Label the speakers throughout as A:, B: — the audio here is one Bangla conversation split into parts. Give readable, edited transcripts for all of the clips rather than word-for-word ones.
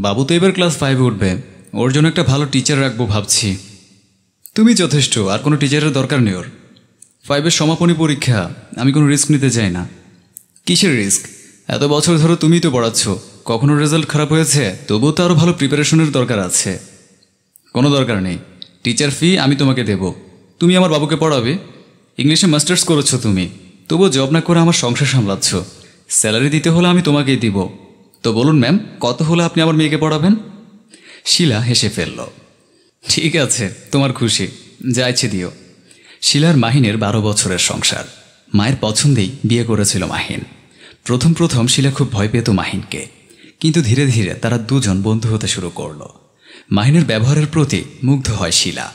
A: বাবু তো এবার ক্লাস 5 উঠবে, ওর জন্য একটা ভালো টিচার রাখবো ভাবছি। তুমি যথেষ্ট, আর কোনো টিচারের দরকার নেই ওর। 5-এর সমাপনী পরীক্ষা, আমি কোনো রিস্ক নিতে চাই না। কিসের রিস্ক? এত বছর ধরে তুমিই তো পড়াচ্ছ, কখনো রেজাল্ট খারাপ হয়েছে? তবুও তো আরও ভালো প্রিপারেশনের দরকার আছে। কোনো দরকার নেই, টিচার ফি আমি তোমাকে দেব, তুমি আমার বাবুকে পড়াবে। ইংলিশে মাস্টার্স করেছো তুমি, তবুও জব না করে আমার সংসার সামলাচ্ছ। স্যালারি দিতে হলে আমি তোমাকেই দিব। তো বলুন ম্যাম, কত হলে আপনি আমার মেয়েকে পড়াবেন? শিলা হেসে ফেলল। ঠিক আছে, তোমার খুশি, যা ইচ্ছে দিও। শিলার মাহিনের 12 বছরের সংসার। মায়ের পছন্দেই বিয়ে করেছিল মাহিন। প্রথম প্রথম শিলা খুব ভয় পেত মাহিনকে, কিন্তু ধীরে ধীরে তারা দুজন বন্ধু হতে শুরু করল। মাহিনের ব্যবহারের প্রতি মুগ্ধ হয় শিলা।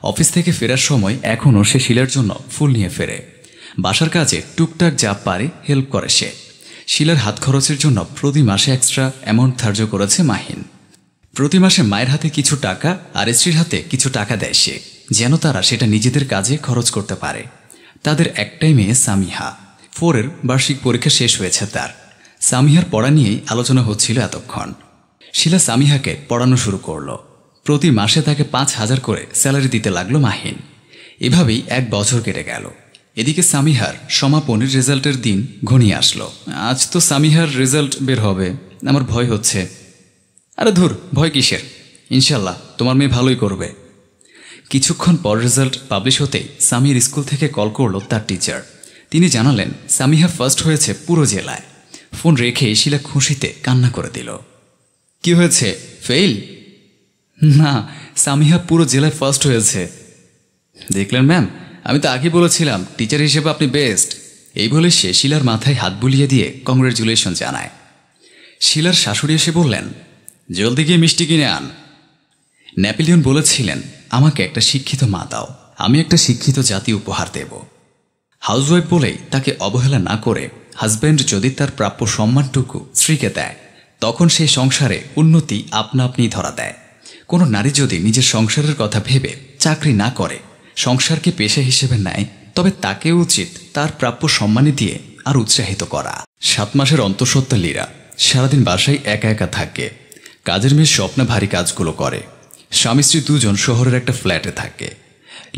A: অফিস থেকে ফেরার সময় এখনও সে শিলার জন্য ফুল নিয়ে ফেরে। বাসার কাজে টুকটাক যা পারে হেল্প করে সে। শিলার হাত খরচের জন্য প্রতি মাসে এক্সট্রা অ্যামাউন্ট ধার্য করেছে মাহিন। প্রতি মাসে মায়ের হাতে কিছু টাকা আর স্ত্রীর হাতে কিছু টাকা দেয় সে, যেন তারা সেটা নিজেদের কাজে খরচ করতে পারে। তাদের একটাই মেয়ে সামিহা, 4-এর বার্ষিক পরীক্ষা শেষ হয়েছে তার। সামিহার পড়া নিয়েই আলোচনা হচ্ছিল এতক্ষণ। শিলা সামিহাকে পড়ানো শুরু করলো। প্রতি মাসে তাকে 5,000 করে স্যালারি দিতে লাগলো মাহিন। এভাবেই 1 বছর কেটে গেল। এদিকে সামিহার সমাপনীর রেজাল্টের দিন ঘনিয়ে আসলো। আজ তো সামিহার রেজাল্ট বের হবে, আমার ভয় হচ্ছে। আরে ধুর, ভয় কিসের, ইনশাল্লাহ তোমার মেয়ে ভালোই করবে। কিছুক্ষণ পর রেজাল্ট পাবলিশ হতেই সামির স্কুল থেকে কল করল তার টিচার। তিনি জানালেন সামিহা ফার্স্ট হয়েছে পুরো জেলায়। ফোন রেখেই শিলা খুশিতে কান্না করে দিল। কি হয়েছে, ফেইল? না, সামিহা পুরো জেলায় ফার্স্ট হয়েছে। দেখলেন ম্যাম, আমি তো আগে বলেছিলাম টিচার হিসেবে আপনি বেস্ট। এই বলে সে শিলার মাথায় হাত বুলিয়ে দিয়ে কংগ্রেচুলেশন জানায়। শিলার শাশুড়ি এসে বললেন, জলদি গিয়ে মিষ্টি কিনে আন। ন্যাপোলিয়ন বলেছিলেন, আমাকে একটা শিক্ষিত মা দাও, আমি একটা শিক্ষিত জাতি উপহার দেব। হাউসওয়াইফ বলেই তাকে অবহেলা না করে হাজব্যান্ড যদি তার প্রাপ্য সম্মানটুকু স্ত্রীকে দেয়, তখন সেই সংসারে উন্নতি আপনা আপনি ধরা দেয়। কোনো নারী যদি নিজের সংসারের কথা ভেবে চাকরি না করে, সংসারকে পেশা হিসেবে নেয়, তবে তাকে উচিত তার প্রাপ্য সম্মানী দিয়ে আর উৎসাহিত করা। 7 মাসের অন্তঃসত্ত্বা লীরা সারাদিন বাসায় একা একা থাকে। কাজের মেয়ে স্বপ্না ভারী কাজগুলো করে। স্বামী স্ত্রী দুজন শহরের একটা ফ্ল্যাটে থাকে।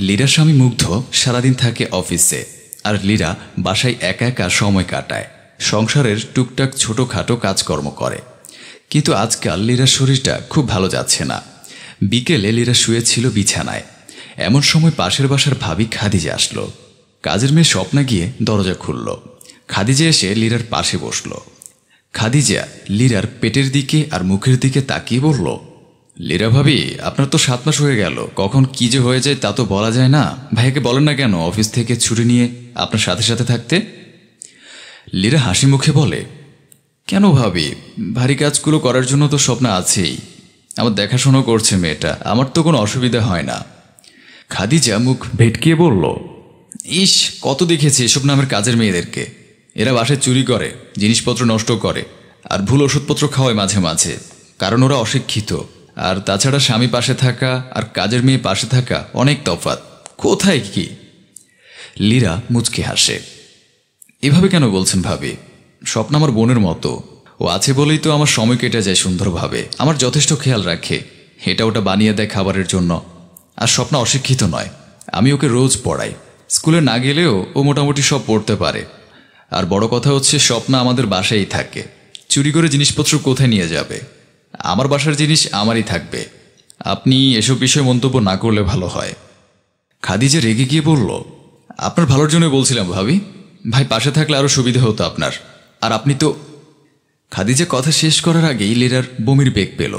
A: লীরার স্বামী মুগ্ধ সারাদিন থাকে অফিসে, আর লীরা বাসায় একা একা সময় কাটায়, সংসারের টুকটাক ছোটোখাটো কাজকর্ম করে। কিন্তু আজকাল লীরার শরীরটা খুব ভালো যাচ্ছে না। বিকেলে লীরা শুয়েছিল বিছানায়, এমন সময় পাশের বাসার ভাবি খাদিজা আসলো। কাজের মেয়ে স্বপ্না গিয়ে দরজা খুলল। খাদিজা এসে লীরার পাশে বসল। খাদিজা লীরার পেটের দিকে আর মুখের দিকে তাকিয়ে বলল, লীরা ভাবি, আপনার তো 7 মাস হয়ে গেল, কখন কি যে হয়ে যায় তা তো বলা যায় না। ভাইয়াকে বলেন না কেন অফিস থেকে ছুটি নিয়ে আপনার সাথে সাথে থাকতে? লীরা হাসি মুখে বলে, কেন ভাবি, ভারী কাজগুলো করার জন্য তো স্বপ্না আছেই, আমার দেখাশোনা করছে মেয়েটা, আমার তো কোনো অসুবিধা হয় না। খাদিজা মুখ ভেটকিয়ে বলল, ইস, কত দেখেছি এসব নামের কাজের মেয়েদেরকে। এরা বাসায় চুরি করে, জিনিসপত্র নষ্ট করে, আর ভুল ওষুধপত্র খাওয়ায় মাঝে মাঝে, কারণ ওরা অশিক্ষিত। আর তাছাড়া স্বামী পাশে থাকা আর কাজের মেয়ে পাশে থাকা অনেক তফাৎ, কোথায় কি? লীরা মুচকি হাসে। এভাবে কেন বলছেন ভাবি? স্বপ্ন আমার বোনের মতো, ও আছে বলেই তো আমার সময় কেটে যায় সুন্দরভাবে, আমার যথেষ্ট খেয়াল রাখে, এটা ওটা বানিয়ে দেয় খাবারের জন্য। আর স্বপ্ন অশিক্ষিত নয়, আমি ওকে রোজ পড়াই, স্কুলে না গেলেও ও মোটামুটি সব পড়তে পারে। আর বড় কথা হচ্ছে স্বপ্না আমাদের বাসায়ই থাকে, চুরি করে জিনিসপত্র কোথায় নিয়ে যাবে? আমার বাসার জিনিস আমারই থাকবে। আপনি এসব বিষয়ে মন্তব্য না করলে ভালো হয়। খাদিজা রেগে গিয়ে বলল, আপনার ভালোর জন্য বলছিলাম ভাবি, ভাই পাশে থাকলে আরও সুবিধা হতো আপনার। আর আপনি তো... খাদিজা কথা শেষ করার আগেই লীরার বমির বেগ পেল।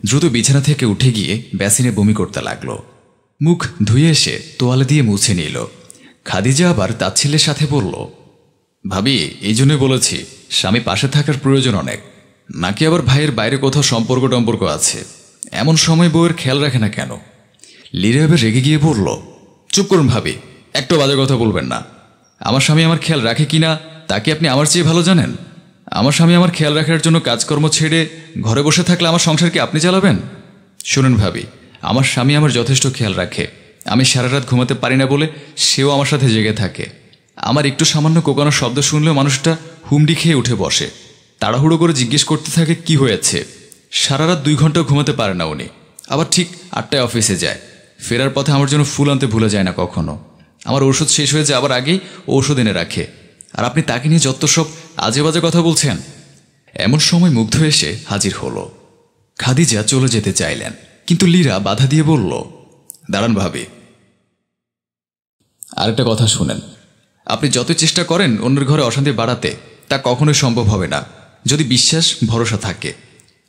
A: দ্রুত বিছানা থেকে উঠে গিয়ে বেসিনে বমি করতে লাগলো। মুখ ধুয়ে এসে তোয়ালে দিয়ে মুছে নিল। খাদিজা আবার তাচ্ছিল্যের সাথে বলল, ভাবি, এই জন্যই বলেছি স্বামী পাশে থাকার প্রয়োজন অনেক। নাকি আবার ভাইয়ের বাইরে কোথাও সম্পর্ক টম্পর্ক আছে? এমন সময় বউয়ের খেয়াল রাখে না কেন? লীরা এবার রেগে গিয়ে বলল, চুপ করুন ভাবি, একটু বাজে কথা বলবেন না। আমার স্বামী আমার খেয়াল রাখে কিনা তা কি আপনি আমার চেয়ে ভালো জানেন? আমার স্বামী আমার খেয়াল রাখার জন্য কাজকর্ম ছেড়ে ঘরে বসে থাকলে আমার সংসার কি আপনি চালাবেন? শুনুন ভাবি, আমার স্বামী আমার যথেষ্ট খেয়াল রাখে। আমি সারা রাত ঘুমাতে পারি না বলে সেও আমার সাথে জেগে থাকে। আমার একটু সামান্য কোকানোর শব্দ শুনলেও মানুষটা হুমড়ি খেয়ে উঠে বসে, তাড়াহুড়ো করে জিজ্ঞেস করতে থাকে কি হয়েছে। সারা রাত 2 ঘন্টা ঘুমাতে পারে না উনি। আবার ঠিক 8টায় অফিসে যায়। ফেরার পথে আমার জন্য ফুল আনতে ভুলে যায় না কখনো। আমার ওষুধ শেষ হয়ে যাওয়ার আগেই ঔষধ এনে রাখে। আর আপনি তাকে নিয়ে যত সব আজে বাজে কথা বলছেন। এমন সময় মুগ্ধ এসে হাজির হলো। খাদিজা চলে যেতে চাইলেন, কিন্তু লীরা বাধা দিয়ে বলল, দাঁড়ান ভাবি, আরেকটা কথা শুনেন। আপনি যত চেষ্টা করেন অন্যের ঘরে অশান্তি বাড়াতে, তা কখনোই সম্ভব হবে না যদি বিশ্বাস ভরসা থাকে।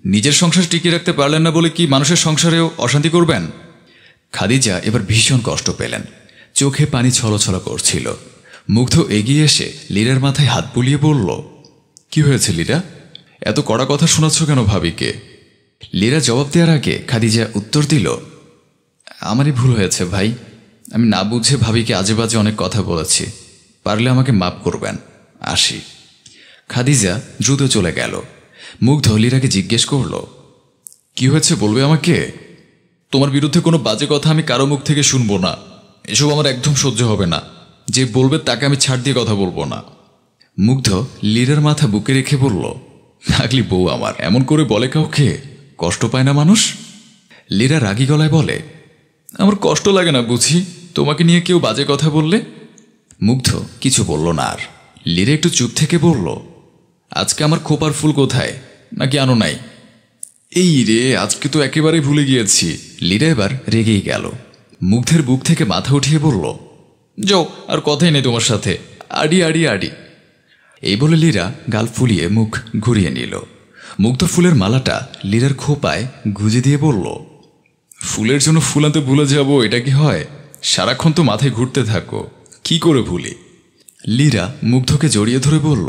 A: নিজের সংসার টিকিয়ে রাখতে পারলেন না বলে কি মানুষের সংসারেও অশান্তি করবেন? খাদিজা এবার ভীষণ কষ্ট পেলেন, চোখে পানি ছলছল করছিল। মুগ্ধ এগিয়ে এসে লীরার মাথায় হাত বুলিয়ে বলল, কি হয়েছে লীরা, এত কড়া কথা শোনাচ্ছ কেন ভাবিকে? লীরা জবাব দেওয়ার আগে খাদিজা উত্তর দিল, আমারই ভুল হয়েছে ভাই, আমি না বুঝে ভাবিকে আজে বাজে অনেক কথা বলেছি, পারলে আমাকে মাফ করবেন, আসি। খাদিজা দ্রুত চলে গেল। মুগ্ধ লীরাকে জিজ্ঞেস করল, কি হয়েছে বলবে আমাকে? তোমার বিরুদ্ধে কোনো বাজে কথা আমি কারো মুখ থেকে শুনবো না, এসব আমার একদম সহ্য হবে না। যে বলবে তাকে আমি ছাড় দিয়ে কথা বলবো না। মুগ্ধ লীরার মাথা বুকে রেখে বলল, থাকলি বউ আমার এমন করে বলে কাউকে, কষ্ট পায় না মানুষ? লীরা রাগী গলায় বলে, আমার কষ্ট লাগে না বুঝি তোমাকে নিয়ে কেউ বাজে কথা বললে? মুগ্ধ কিছু বলল না আর। লীরা একটু চুপ থেকে বলল, আজকে আমার খোপার ফুল কোথায়, নাকি আনো নাই? এই রে, আজকে তো একেবারেই ভুলে গিয়েছি। লীরা এবার রেগেই গেল। মুগ্ধের বুক থেকে মাথা উঠিয়ে বলল, যাও, আর কথাই নেই তোমার সাথে, আডি আডি আডি। এই বলে লীরা গাল ফুলিয়ে মুখ ঘুরিয়ে নিল। মুগ্ধ ফুলের মালাটা লীরার খোপায় গুজে দিয়ে বলল, ফুলের জন্য ফুল আনতে ভুলে যাব, এটা কি হয়? সারাক্ষণ তো মাথায় ঘুরতে থাকো, কি করে ভুলি? লীরা মুগ্ধকে জড়িয়ে ধরে বলল,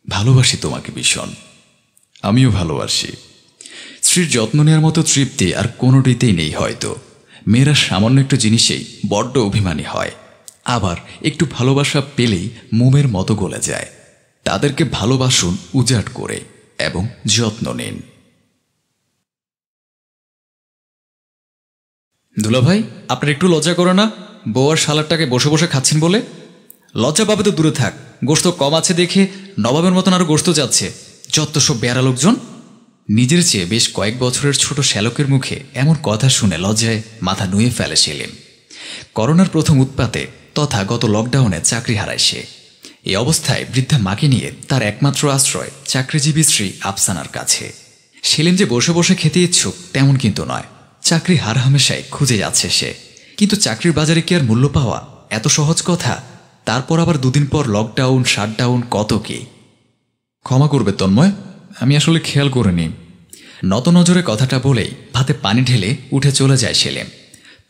A: ভালোবাসি তোমাকে ভীষণ। আমিও ভালোবাসি। স্ত্রীর যত্ন নেওয়ার মতো তৃপ্তি আর কোনোটিতেই নেই হয়তো। মেয়েরা সামান্য একটু জিনিসেই বড্ড অভিমানী হয়, আবার একটু ভালোবাসা পেলেই মোমের মতো গলে যায়। তাদেরকে ভালোবাসুন উজাড় করে এবং যত্ন নিন। দুলাভাই, আপনার একটু লজ্জা করে না? বউ আর শালারটাকে বসে বসে খাচ্ছেন বলে? লজ্জা পাবে তো দূরে থাক, গোশত কম আছে দেখে নবাবের মতন আরো গোশত যাচ্ছে, যত সব বেয়ারা লোকজন। নিজের চেয়ে বেশ কয়েক বছরের ছোট শ্যালকের মুখে এমন কথা শুনে লজ্জায় মাথা নুয়ে ফেলে সেলিম। করোনার প্রথম উৎপাতে তথা গত লকডাউনে চাকরি হারায় সে। এই অবস্থায় বৃদ্ধা মাকে নিয়ে তার একমাত্র আশ্রয় চাকরিজীবী স্ত্রী আফসানার কাছে। সেলিম যে বসে বসে খেতে ইচ্ছুক তেমন কিন্তু নয়, চাকরি হারহামেশাই খুঁজে যাচ্ছে সে। কিন্তু চাকরির বাজারে কি আর মূল্য পাওয়া এত সহজ কথা? তারপর আবার 2 দিন পর লকডাউন, শাটডাউন, কত কি। ক্ষমা করবে তন্ময়, আমি আসলে খেয়াল করিনি। নত নজরে কথাটা বলেই ভাতে পানি ঢেলে উঠে চলে যায় সেলিম।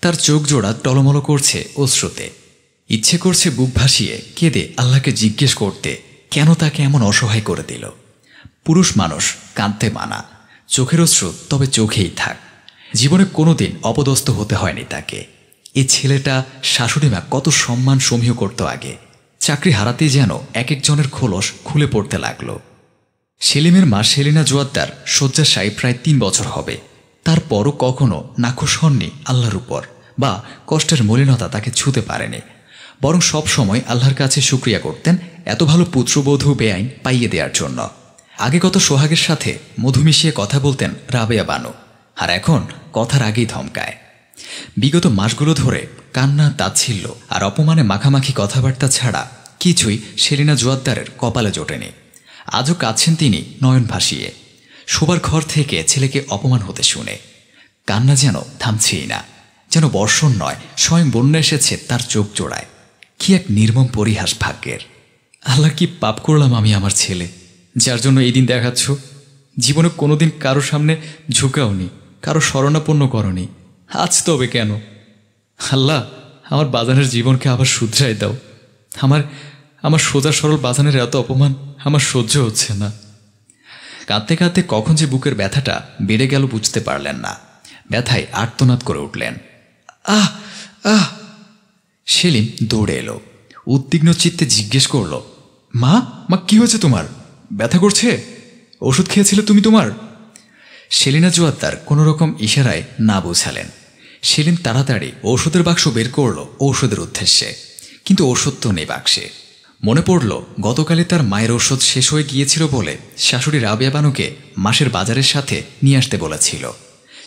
A: তার চোখ জোড়া টলমল করছে অশ্রুতে। ইচ্ছে করছে বুক ভাসিয়ে কেঁদে আল্লাহকে জিজ্ঞেস করতে কেন তাকে এমন অসহায় করে দিল। পুরুষ মানুষ কাঁদতে মানা, চোখের অশ্রু তবে চোখেই থাক। জীবনে কোনোদিন অপদস্থ হতে হয়নি তাকে। এই ছেলেটা শাশুড়িমা কত সম্মান সমীহ করত আগে, চাকরি হারাতেই যেন এক একজনের খোলস খুলে পড়তে লাগলো। সেলিমের মা সেলিনা জোয়াদ্দার শয্যাশায়ী প্রায় 3 বছর হবে। তারপরও কখনো নাখোশ হননি আল্লাহর উপর, বা কষ্টের মলিনতা তাকে ছুঁতে পারেনি। বরং সব সময় আল্লাহর কাছে শুকরিয়া করতেন এত ভালো পুত্রবধূ বেআইন পাইয়ে দেওয়ার জন্য। আগে কত সোহাগের সাথে মধু মিশিয়ে কথা বলতেন রাবেয়া বানু, আর এখন কথার আগেই ধমকায়। বিগত মাসগুলো ধরে কান্না, তাচ্ছিল্য আর অপমানে মাখামাখি কথাবার্তা ছাড়া কিছুই সেলিনা জোয়াদ্দারের কপালে জোটেনি। আজও কাঁদছেন তিনি নয়ন ভাসিয়ে। শোবার ঘর থেকে ছেলেকে অপমান হতে শুনে কান্না যেন থামছেই না, যেন বর্ষণ নয় স্বয়ং বন্যা এসেছে তার চোখ জোড়ায়। কি এক নির্মম পরিহাস ভাগ্যের! আল্লাহ, কি পাপ করলাম আমি আমার ছেলে, যার জন্য এই দিন দেখাচ্ছ? জীবনে কোনোদিন কারো সামনে ঝুঁকাওনি, কারো শরণাপন্ন করনি, আজ তবে কেন? আল্লাহ, আমার বাজানের জীবনকে আবার শুধরাই দাও। আমার সোজা সরল বাজানের এত অপমান আমার সহ্য হচ্ছে না। কাঁদতে কাঁদতে কখন যে বুকের ব্যথাটা বেড়ে গেল বুঝতে পারলেন না। ব্যথায় আর্তনাদ করে উঠলেন, আহ আহ। সেলিম দৌড়ে এলো, উদ্বিগ্ন চিত্তে জিজ্ঞেস করল, মা মা কি হয়েছে তোমার? ব্যথা করছে? ওষুধ খেয়েছিলে তুমি তোমার? সেলিনা জোয়াদ্দার কোনো রকম ইশারায় না বোঝালেন। সেলিম তাড়াতাড়ি ঔষধের বাক্স বের করল ঔষধের উদ্দেশ্যে, কিন্তু ওষুধ তো নেই বাক্সে। মনে পড়ল গতকালই তার মায়ের ওষুধ শেষ হয়ে গিয়েছিল বলে শাশুড়ি রাবেয়া বানুকে মাসের বাজারের সাথে নিয়ে আসতে বলেছিল।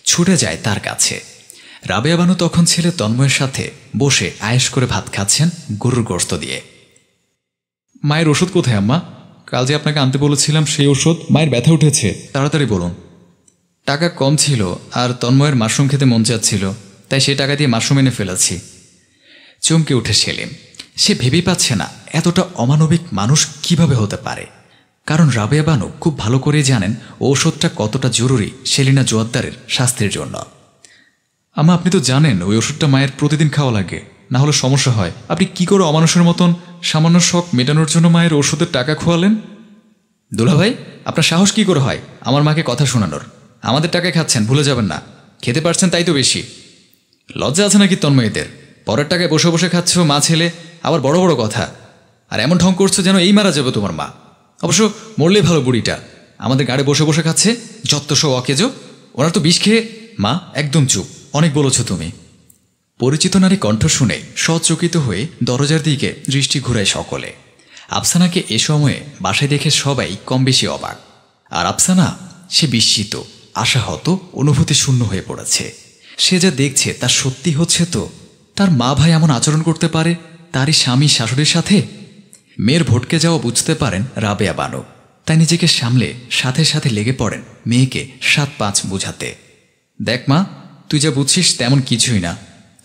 A: ছুটে যায় তার কাছে। রাবেয়া বানু তখন ছেলে তন্ময়ের সাথে বসে আয়েশ করে ভাত খাচ্ছেন গরুর গোশত দিয়ে। মায়ের ওষুধ কোথায় আম্মা? কাল যে আপনাকে আনতে বলেছিলাম সেই ওষুধ। মায়ের ব্যথা উঠেছে, তাড়াতাড়ি বলুন। টাকা কম ছিল আর তন্ময়ের মাশরুম খেতে মন চাচ্ছিল, তাই সেই টাকা দিয়ে মাশরুম এনে ফেলেছি। চমকে উঠে সেলিম। সে ভেবেই পাচ্ছে না এতটা অমানবিক মানুষ কিভাবে হতে পারে। কারণ রাবেয়া বানু খুব ভালো করেই জানেন ঔষধটা কতটা জরুরি সেলিনা জোয়াদ্দারের স্বাস্থ্যের জন্য। আম্মা, আপনি তো জানেন ওই ওষুধটা মায়ের প্রতিদিন খাওয়া লাগে, না হলে সমস্যা হয়। আপনি কি করে অমানুষের মতন সামান্য শখ মেটানোর জন্য মায়ের ওষুধের টাকা খোয়ালেন? দুলাভাই, আপনার সাহস কি করে হয় আমার মাকে কথা শোনানোর? আমাদের টাকায় খাচ্ছেন, ভুলে যাবেন না। খেতে পারছেন তাই তো বেশি। লজ্জা আছে নাকি তন্ময়ীদের? পরের টাকায় বসে বসে খাচ্ছ মা ছেলে, আবার বড় বড় কথা। আর এমন ঢং করছো যেন এই মারা যাবে তোমার মা। অবশ্য মরলেই ভালো বুড়িটা, আমাদের গাড়ি বসে বসে খাচ্ছে যত সব অকেজো। ওনার তো বিষ খেয়ে। মা একদম চুপ, অনেক বলেছ তুমি। পরিচিত নারী কণ্ঠ শুনে সচকিত হয়ে দরজার দিকে দৃষ্টি ঘুরায় সকলে। আফসানাকে এ সময়ে বাসায় দেখে সবাই কম বেশি অবাক। আর আফসানা, সে বিস্মিত, আশাহত, অনুভূতি শূন্য হয়ে পড়েছে। সে যা দেখছে তা সত্যি হচ্ছে তো? তার মা ভাই এমন আচরণ করতে পারে তারই স্বামী শাশুড়ির সাথে? মেয়ের ভটকে যাওয়া বুঝতে পারেন রাবেয়া বানু, তাই নিজেকে সামলে সাথে সাথে লেগে পড়েন মেয়েকে 7-5 বুঝাতে। দেখ মা, তুই যা বুঝছিস তেমন কিছুই না,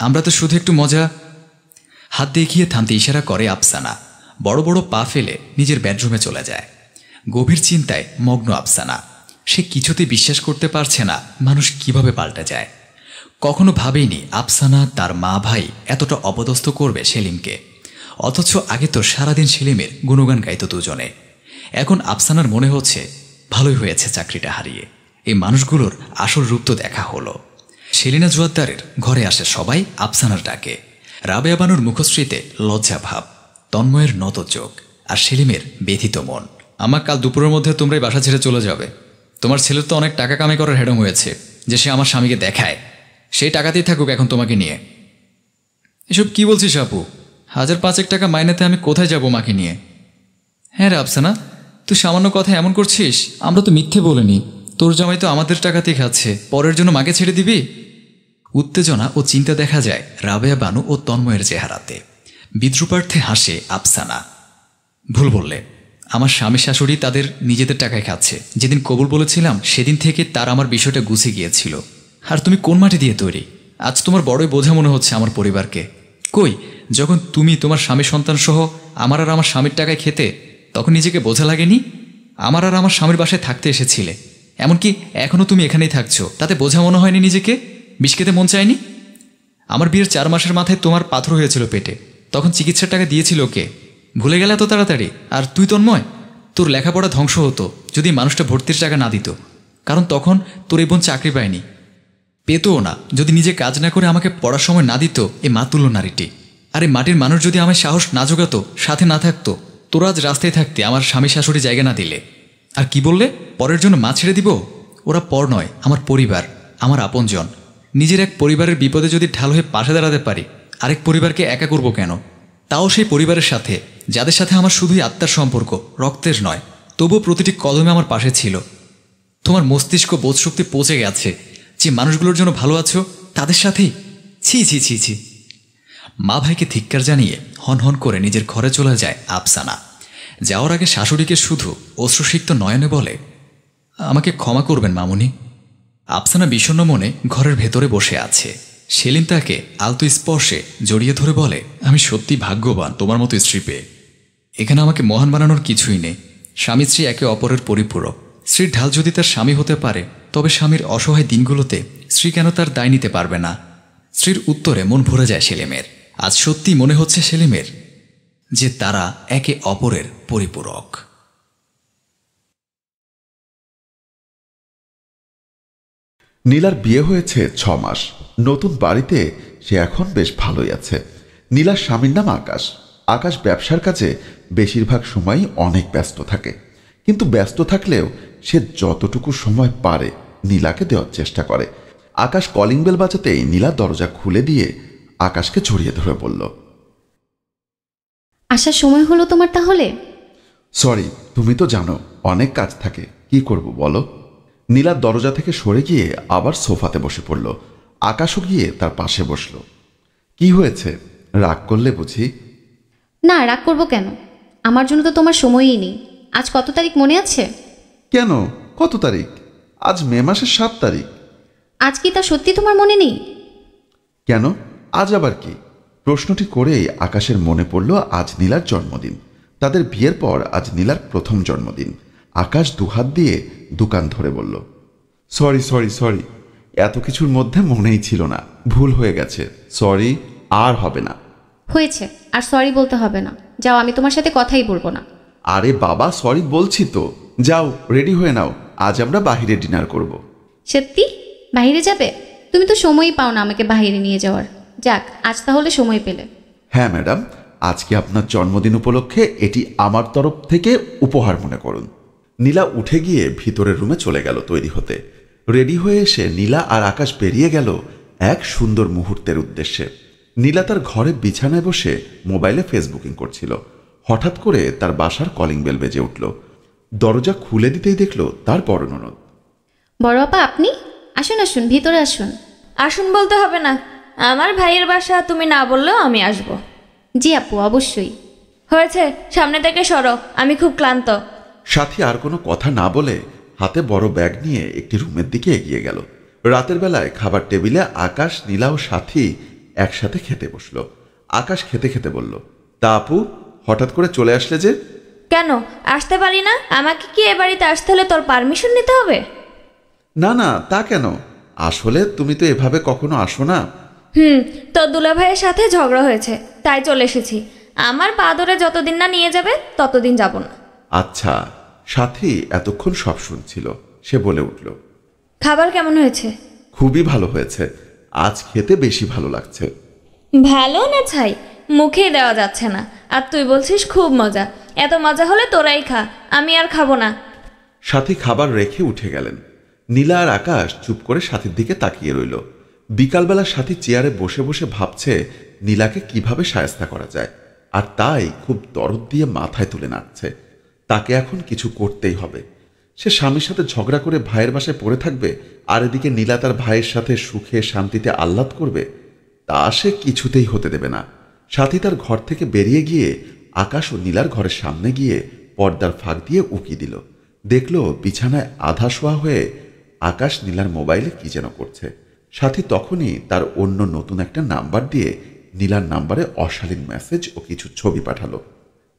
A: আমরা তো শুধু একটু মজা। হাত দেখিয়ে থামতে ইশারা করে আফসানা। বড় বড় পা ফেলে নিজের বেডরুমে চলে যায়। গভীর চিন্তায় মগ্ন আফসানা। সে কিছুতে বিশ্বাস করতে পারছে না মানুষ কিভাবে পাল্টে যায়। কখনো ভাবেইনি আফসানা তার মা ভাই এতটা অপদস্থ করবে সেলিমকে। অথচ আগে তো সারাদিন সেলিমের গুণগান গাইত দুজনে। এখন আফসানার মনে হচ্ছে ভালোই হয়েছে চাকরিটা হারিয়ে, এই মানুষগুলোর আসল রূপ তো দেখা হলো। সেলিনা জোয়াদ্দারের ঘরে আসে সবাই আফসানার ডাকে। রাবেয়া বানুর মুখশ্রীতে লজ্জা ভাব, তন্ময়ের নত চোখ আর সেলিমের ব্যথিত মন। আমার কাল দুপুরের মধ্যে তোমরাই বাসা ছেড়ে চলে যাবে। তোমার ছেলের তো অনেক টাকা কামাই করার হেডম হয়েছে যে সে আমার স্বামীকে দেখায়, সেই টাকাতেই থাকুক এখন তোমাকে নিয়ে। এসব কি বলছিস আপু? 1,000-5 টাকা মাইনেতে আমি কোথায় যাব মাকে নিয়ে? হ্যাঁ রে আফসানা, তুই সামান্য কথা এমন করছিস। আমরা তো মিথ্যে বলিনি, তোর জামাই তো আমাদের টাকাতেই খাচ্ছে, পরের জন্য মাকে ছেড়ে দিবি? উত্তেজনা ও চিন্তা দেখা যায় রাবেয়া বানু ও তন্ময়ের চেহারাতে। বিদ্রুপার্থে হাসে আফসানা। ভুল বললে, আমার স্বামী শাশুড়ি তাদের নিজেদের টাকায় খাচ্ছে। যেদিন কবুল বলেছিলাম সেদিন থেকে তার আমার বিষয়টা গুছিয়ে গিয়েছিল। আর তুমি কোন মাটি দিয়ে তৈরি? আজ তোমার বড়ই বোঝা মনে হচ্ছে আমার পরিবারকে। কই, যখন তুমি তোমার স্বামী সন্তান সহ আমার আর আমার স্বামীর টাকায় খেতে, তখন নিজেকে বোঝা লাগেনি? আমার আর আমার স্বামীর বাসায় থাকতে এসেছিলে, এমনকি এখনও তুমি এখানেই থাকছো, তাতে বোঝা মনে হয়নি নিজেকে? বিষ খেতে মন চায়নি? আমার বিয়ের 4 মাসের মাথায় তোমার পাথর হয়েছিল পেটে, তখন চিকিৎসার টাকা দিয়েছিল কে? ভুলে গেলে এত তাড়াতাড়ি? আর তুই তন্ময়, তোর লেখাপড়া ধ্বংস হতো যদি মানুষটা ভর্তির টাকা না দিত। কারণ তখন তোর এই বোন চাকরি পায়নি, পেতও না যদি নিজে কাজ না করে আমাকে পড়ার সময় না দিত এই মাতুল্য নারীটি। আর এই মাটির মানুষ যদি আমায় সাহস না জোগাতো, সাথে না থাকতো, তোরা আজ রাস্তায় থাকতে আমার স্বামী শাশুড়ি জায়গা না দিলে। আর কি বললে, পরের জন্য মা ছেড়ে দিব? ওরা পর নয়, আমার পরিবার, আমার আপনজন। নিজের এক পরিবারের বিপদে যদি ঢাল হয়ে পাশে দাঁড়াতে পারি, আরেক পরিবারকে একা করব কেন? তাও সেই পরিবারের সাথে যাদের সাথে আমার শুধুই আত্মার সম্পর্ক, রক্তের নয়। তবুও প্রতিটি কদমে আমার পাশে ছিল। তোমার মস্তিষ্ক বোধশক্তি পৌঁছে গেছে যে মানুষগুলোর জন্য ভালো আছো তাদের সাথেই। ছি ছি ছি ছি। মা ভাইকে ধিক্কার জানিয়ে হনহন করে নিজের ঘরে চলে যায় আফসানা। যাওয়ার আগে শাশুড়িকে শুধু অশ্রুসিক্ত নয়নে বলে, আমাকে ক্ষমা করবেন মামুনি। আফসানা বিষণ্ণ মনে ঘরের ভেতরে বসে আছে। সেলিম তাকে আলতো স্পর্শে জড়িয়ে ধরে বলে, আমি সত্যি ভাগ্যবান তোমার মতো স্ত্রী পেয়ে। এখানে আমাকে মহান বানানোর কিছুই নেই। স্বামী স্ত্রী একে অপরের পরিপূরক। স্ত্রীর ঢাল যদি তার স্বামী হতে পারে, তবে স্বামীর অসহায় দিনগুলোতে স্ত্রী কেন তার দায় নিতে পারবে না? স্ত্রীর উত্তরে মন ভরে যায় সেলিমের। আজ সত্যি মনে হচ্ছে সেলিমের যে তারা একে অপরের পরিপূরক।
B: নীলার বিয়ে হয়েছে 6 মাস। নতুন বাড়িতে সে এখন বেশ ভালোই আছে। নীলার স্বামীর নাম আকাশ। আকাশ ব্যবসার কাজে বেশিরভাগ সময়ই অনেক ব্যস্ত থাকে, কিন্তু ব্যস্ত থাকলেও সে যতটুকু সময় পারে নীলাকে দেওয়ার চেষ্টা করে। আকাশ কলিং বেল বাজাতেই নীলা দরজা খুলে দিয়ে আকাশকে জড়িয়ে ধরে বলল,
C: আসার সময় হলো তোমার তাহলে?
B: সরি, তুমি তো জানো অনেক কাজ থাকে, কি করব বলো। নীলা দরজা থেকে সরে গিয়ে আবার সোফাতে বসে পড়ল। আকাশও গিয়ে তার পাশে বসল। কি হয়েছে, রাগ করলে বুঝি?
C: না, রাগ করবো কেন? আমার জন্য তো তোমার সময়ই নেই। আজ কত তারিখ মনে আছে?
B: কেন, কত তারিখ? আজ মে মাসের 7 তারিখ।
C: আজ কি তা সত্যি তোমার মনে নেই?
B: কেন, আজ আবার কি? প্রশ্নটি করেই আকাশের মনে পড়ল আজ নীলার জন্মদিন। তাদের বিয়ের পর আজ নীলার প্রথম জন্মদিন। আকাশ দুহাত দিয়ে দোকান ধরে বলল, সরি সরি সরি, এত কিছুর মধ্যে মনেই ছিল না, ভুল হয়ে গেছে, সরি, আর হবে না।
C: হয়েছে, আর সরি বলতে হবে না। যাও, আমি তোমার সাথে কথাই বলবো না।
B: আরে বাবা, সরি বলছি তো। যাও, রেডি হয়ে নাও, আজ আমরা বাহিরে ডিনার করব।
C: সত্যি বাইরে যাবে? তুমি তো সময়ই পাও না আমাকে বাইরে নিয়ে যাওয়ার। যাক, আজ তাহলে সময় পেলে।
B: হ্যাঁ ম্যাডাম, আজকে আপনার জন্মদিন উপলক্ষে এটি আমার তরফ থেকে উপহার মনে করুন। নীলা উঠে গিয়ে ভিতরের রুমে চলে গেল তৈরি হতে। রেডি হয়ে এসে নীলা আর আকাশ বেরিয়ে গেল এক সুন্দর মুহূর্তের উদ্দেশ্যে। নীলা তার ঘরে বিছানায় বসে মোবাইলে ফেসবুকিং করছিল। হঠাৎ করে তার বাসার কলিং বেল বেজে উঠল। দরজা খুলে দিতেই দেখল তার বড় ননদ।
C: বড় আপা, আপনি আসুন আসুন, ভিতরে আসুন।
D: আসুন বলতে হবে না, আমার ভাইয়ের বাসা, তুমি না বললেও আমি আসব।
C: জি আপু, অবশ্যই।
D: হয়েছে, সামনে থেকে সরো, আমি খুব ক্লান্ত।
B: সাথী আর কোনো কথা না বলে হাতে বড় ব্যাগ নিয়ে একটি রুমের দিকে এগিয়ে গেল। রাতের বেলায় খাবার টেবিলে আকাশ, নীলা ও সাথী একসাথে খেতে বসল। আকাশ খেতে খেতে বলল, তা আপু, হঠাৎ করে চলে আসলে যে?
D: কেন আসতে পারি না? আমাকে কি এ বাড়িতে আসতে হলে তোর পারমিশন নিতে হবে?
B: না না, তা কেন? আসলে তুমি তো এভাবে কখনো আসো না।
D: তোর দুলাভাইয়ের সাথে ঝগড়া হয়েছে, তাই চলে এসেছি। আমার পা ধরে যতদিন না নিয়ে যাবে ততদিন যাব না।
B: আচ্ছা। সাথী এতক্ষণ সব শুনছিল। সে বলে উঠল,
D: খাবার কেমন হয়েছে?
B: খুবই ভালো হয়েছে, আজ খেতে বেশি ভালো লাগছে।
D: ভালো না ছাই, মুখে দেওয়া যাচ্ছে না। আর তুই বলছিস খুব মজা। এত মজা হলে তোরাই খা, আমি আর খাবো না।
B: সাথী খাবার রেখে উঠে গেলেন। নীলা আর আকাশ চুপ করে সাথীর দিকে তাকিয়ে রইল। বিকালবেলা সাথী চেয়ারে বসে বসে ভাবছে নীলাকে কিভাবে শায়েস্তা করা যায়, আর তাই খুব দরদ দিয়ে মাথায় তুলে নাচছে। তাকে এখন কিছু করতেই হবে। সে স্বামীর সাথে ঝগড়া করে ভাইয়ের বাসায় পড়ে থাকবে, আর এদিকে নীলা তার ভাইয়ের সাথে সুখে শান্তিতে আহ্লাদ করবে? তা সে কিছুতেই হতে দেবে না। সাথী তার ঘর থেকে বেরিয়ে গিয়ে আকাশ ও নীলার ঘরের সামনে গিয়ে পর্দার ফাঁক দিয়ে উকি দিল। দেখল বিছানায় আধা শোয়া হয়ে আকাশ নীলার মোবাইলে কি যেন করছে। সাথী তখনই তার অন্য নতুন একটা নাম্বার দিয়ে নীলার নাম্বারে অশালীন মেসেজ ও কিছু ছবি পাঠালো।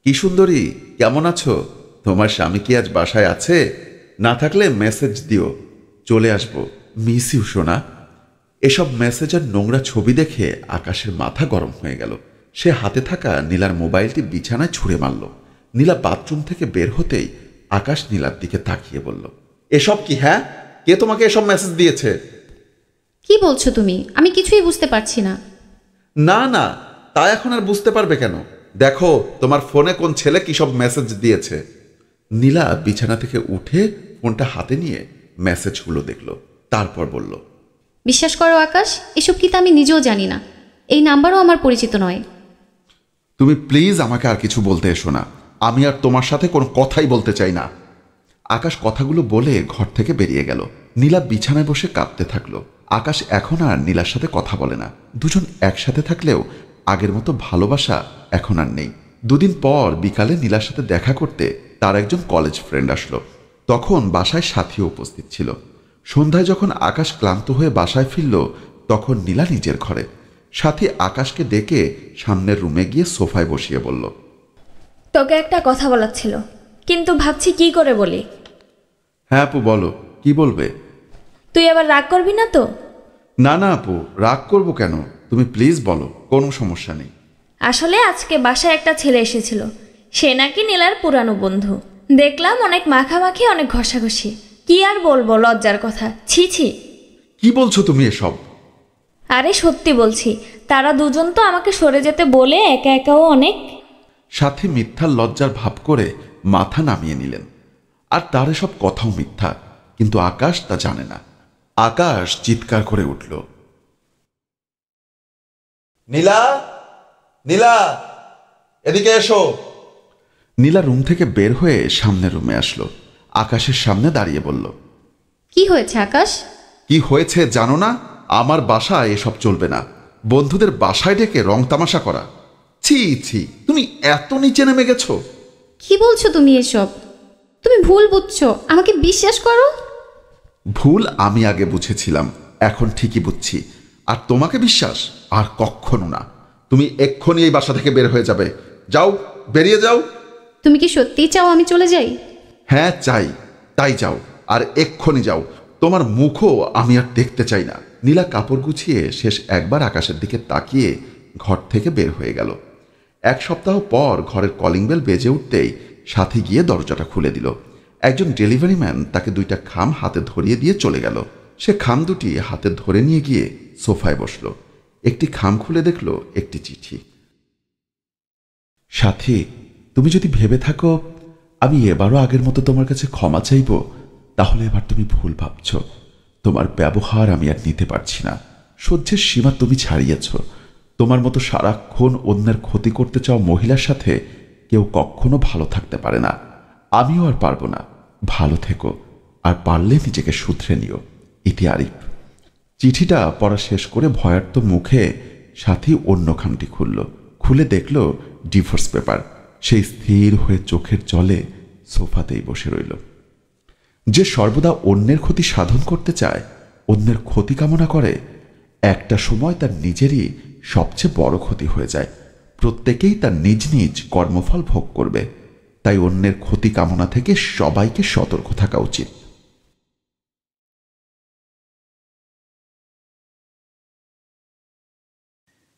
B: কি সুন্দরী, কেমন আছো? তোমার স্বামী কি আজ বাসায় আছে? না থাকলে মেসেজ দিও, চলে আসবো, মিস ইউ সোনা। এসব মেসেজ আর নোংরা ছবি দেখে আকাশের মাথা গরম হয়ে গেল। সে হাতে থাকা নীলার মোবাইলটি বিছানায় ছুঁড়ে মারল। নীলা বাথরুম থেকে বের হতেই আকাশ নীলার দিকে তাকিয়ে বলল, এসব কি? হ্যাঁ, কে তোমাকে এসব মেসেজ দিয়েছে?
C: কি বলছো তুমি? আমি কিছুই বুঝতে পারছি না।
B: না না, তা এখন আর বুঝতে পারবে কেন? দেখো তোমার ফোনে কোন ছেলে কি সব মেসেজ দিয়েছে। নীলা বিছানা থেকে উঠে ফোনটা হাতে নিয়ে মেসেজগুলো দেখল, তারপর বলল,
C: বিশ্বাস করো আকাশ, এসব কি তা আমি নিজেও জানি না। এই নাম্বারও আমার পরিচিত নয়।
B: তুমি প্লিজ আমাকে আর কিছু বলতে এসো না, আমি আর তোমার সাথে কোনো কথাই বলতে চাই না। আকাশ কথাগুলো বলে ঘর থেকে বেরিয়ে গেল। নীলা বিছানায় বসে কাঁদতে থাকলো। আকাশ এখন আর নীলার সাথে কথা বলে না। দুজন একসাথে থাকলেও আগের মতো ভালোবাসা এখন আর নেই। দুদিন পর বিকালে নীলার সাথে দেখা করতে তার একজন কলেজ ফ্রেন্ড আসলো। তখন বাসায় সাথীও উপস্থিত ছিল। সন্ধ্যায় যখন আকাশ ক্লান্ত হয়ে বাসায় ফিরল, তখন নীলা নিজের ঘরে। সাথী আকাশকে ডেকে সামনের রুমে গিয়ে সোফায় বসিয়ে বলল,
D: তোকে একটা কথা বলার ছিল, কিন্তু ভাবছি কি করে বলি।
B: হ্যাঁ আপু, বলো, কি বলবে?
D: তুই আবার রাগ করবি না তো?
B: না না আপু, রাগ করবো কেন? তুমি প্লিজ বলো, কোনো সমস্যা নেই।
D: আসলে আজকে বাসায় একটা ছেলে এসেছিল। সে নাকি নীলার পুরানো বন্ধু। দেখলাম অনেক মাখামাখি, অনেক ঘষাঘষি। কি আর বলবো, লজ্জার কথা। ছি ছি।
B: কি বলছো তুমি এসব?
D: আরে সত্যি বলছি, তারা দুজন তো আমাকে সরে যেতে বলে একা একাও অনেক।
B: সাথী মিথ্যার লজ্জার ভাব করে মাথা নামিয়ে নিলেন। আর তার এসব কথাও মিথ্যা, কিন্তু আকাশ তা জানে না। আকাশ চিৎকার করে উঠল,
E: নীলা, নীলা,
B: এদিকে এসো। নীলা রুম থেকে বের হয়ে সামনের রুমে আসলো। আকাশের সামনে দাঁড়িয়ে বলল,
C: কি হয়েছে আকাশ?
B: কি হয়েছে জানো না? আমার বাসায় এসব চলবে না। বন্ধুদের বাসায় ডেকে রং তামাশা করা। ছি ছি, তুমি এত নিচে নেমে গেছো।
C: কি বলছো তুমি এসব? তুমি ভুল বুঝছো, আমাকে বিশ্বাস করো।
B: ভুল আমি আগে বুঝেছিলাম, এখন ঠিকই বুঝছি। আর তোমাকে বিশ্বাস আর কখনো না। তুমি এক্ষুনি এই বাসা থেকে বের হয়ে যাবে। যাও, বেরিয়ে যাও।
C: তুমি কি সত্যিই চাও আমি চলে যাই?
B: হ্যাঁ চাই, তাই যাও, আর এক্ষুনি যাও। তোমার মুখও আমি আর দেখতে চাই না। নীলা কাপড় গুছিয়ে শেষ একবার আকাশের দিকে তাকিয়ে ঘর থেকে বের হয়ে গেল। এক সপ্তাহ পর ঘরের কলিং বেল বেজে উঠতেই সাথী গিয়ে দরজাটা খুলে দিল। একজন ডেলিভারি ম্যান তাকে 2টা খাম হাতে ধরিয়ে দিয়ে চলে গেল। সে খাম দুটি হাতে ধরে নিয়ে গিয়ে সোফায় বসল। একটি খাম খুলে দেখল একটি চিঠি। সাথী, তুমি যদি ভেবে থাকো আমি এবারও আগের মতো তোমার কাছে ক্ষমা চাইব, তাহলে এবার তুমি ভুল ভাবছ। তোমার ব্যবহার আমি আর নিতে পারছি না। সহ্যের সীমা তুমি ছাড়িয়েছ। তোমার মতো সারাক্ষণ অন্যের ক্ষতি করতে চাওয়া মহিলার সাথে কেউ কখনো ভালো থাকতে পারে না। আমিও আর পারবো না। ভালো থেকো, আর পারলে নিজেকে শুধরে নিও। ইতি আরিফ। চিঠিটা পড়া শেষ করে ভয়ার্ত মুখে সাথী অন্য খামটি খুলে দেখল ডিভোর্স পেপার। সেই স্থির হয়ে চোখের জলে সোফাতেই বসে রইল। যে সর্বদা অন্যের ক্ষতি সাধন করতে চায়, অন্যের ক্ষতি কামনা করে, একটা সময় তার নিজেরই সবচেয়ে বড় ক্ষতি হয়ে যায়। প্রত্যেকেই তার নিজ নিজ কর্মফল ভোগ করবে। তাই অন্যের ক্ষতি কামনা থেকে সবাইকে সতর্ক থাকা উচিত।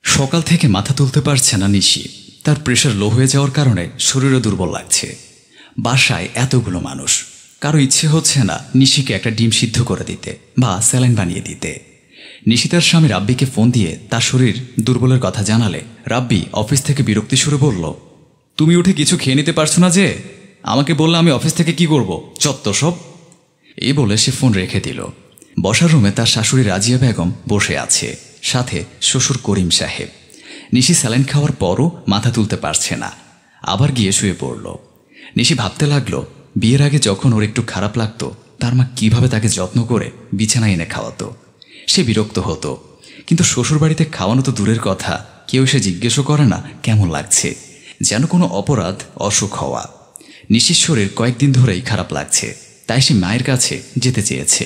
A: সকাল থেকে মাথা তুলতে পারছে না নিশি। তার প্রেশার লো হয়ে যাওয়ার কারণে শরীরে দুর্বল লাগছে। বাসায় এতগুলো মানুষ, কারো ইচ্ছে হচ্ছে না নিশিকে একটা ডিম সিদ্ধ করে দিতে বা স্যালাইন বানিয়ে দিতে। নিশি তার স্বামী রাব্বিকে ফোন দিয়ে তার শরীর দুর্বলের কথা জানালে রাব্বি অফিস থেকে বিরক্তি সুরে বলল, তুমি উঠে কিছু খেয়ে নিতে পারছো না যে? আমাকে বললে আমি অফিস থেকে কি করব? চত্ব সব। এই বলে সে ফোন রেখে দিল। বসার রুমে তার শাশুড়ি রাজিয়া বেগম বসে আছে, সাথে শ্বশুর করিম সাহেব। নিশি স্যালাইন খাওয়ার পরও মাথা তুলতে পারছে না, আবার গিয়ে শুয়ে পড়ল। নিশি ভাবতে লাগলো, বিয়ের আগে যখন ওর একটু খারাপ লাগতো, তার মা কিভাবে তাকে যত্ন করে বিছানায় এনে খাওয়াতো। সে বিরক্ত হতো, কিন্তু শ্বশুরবাড়িতে খাওয়ানো তো দূরের কথা, কেউ সে জিজ্ঞেসও করে না কেমন লাগছে, যেন কোনো অপরাধ, অসুখ হওয়া। নিশির শরীর কয়েকদিন ধরেই খারাপ লাগছে, তাই সে মায়ের কাছে যেতে চেয়েছে।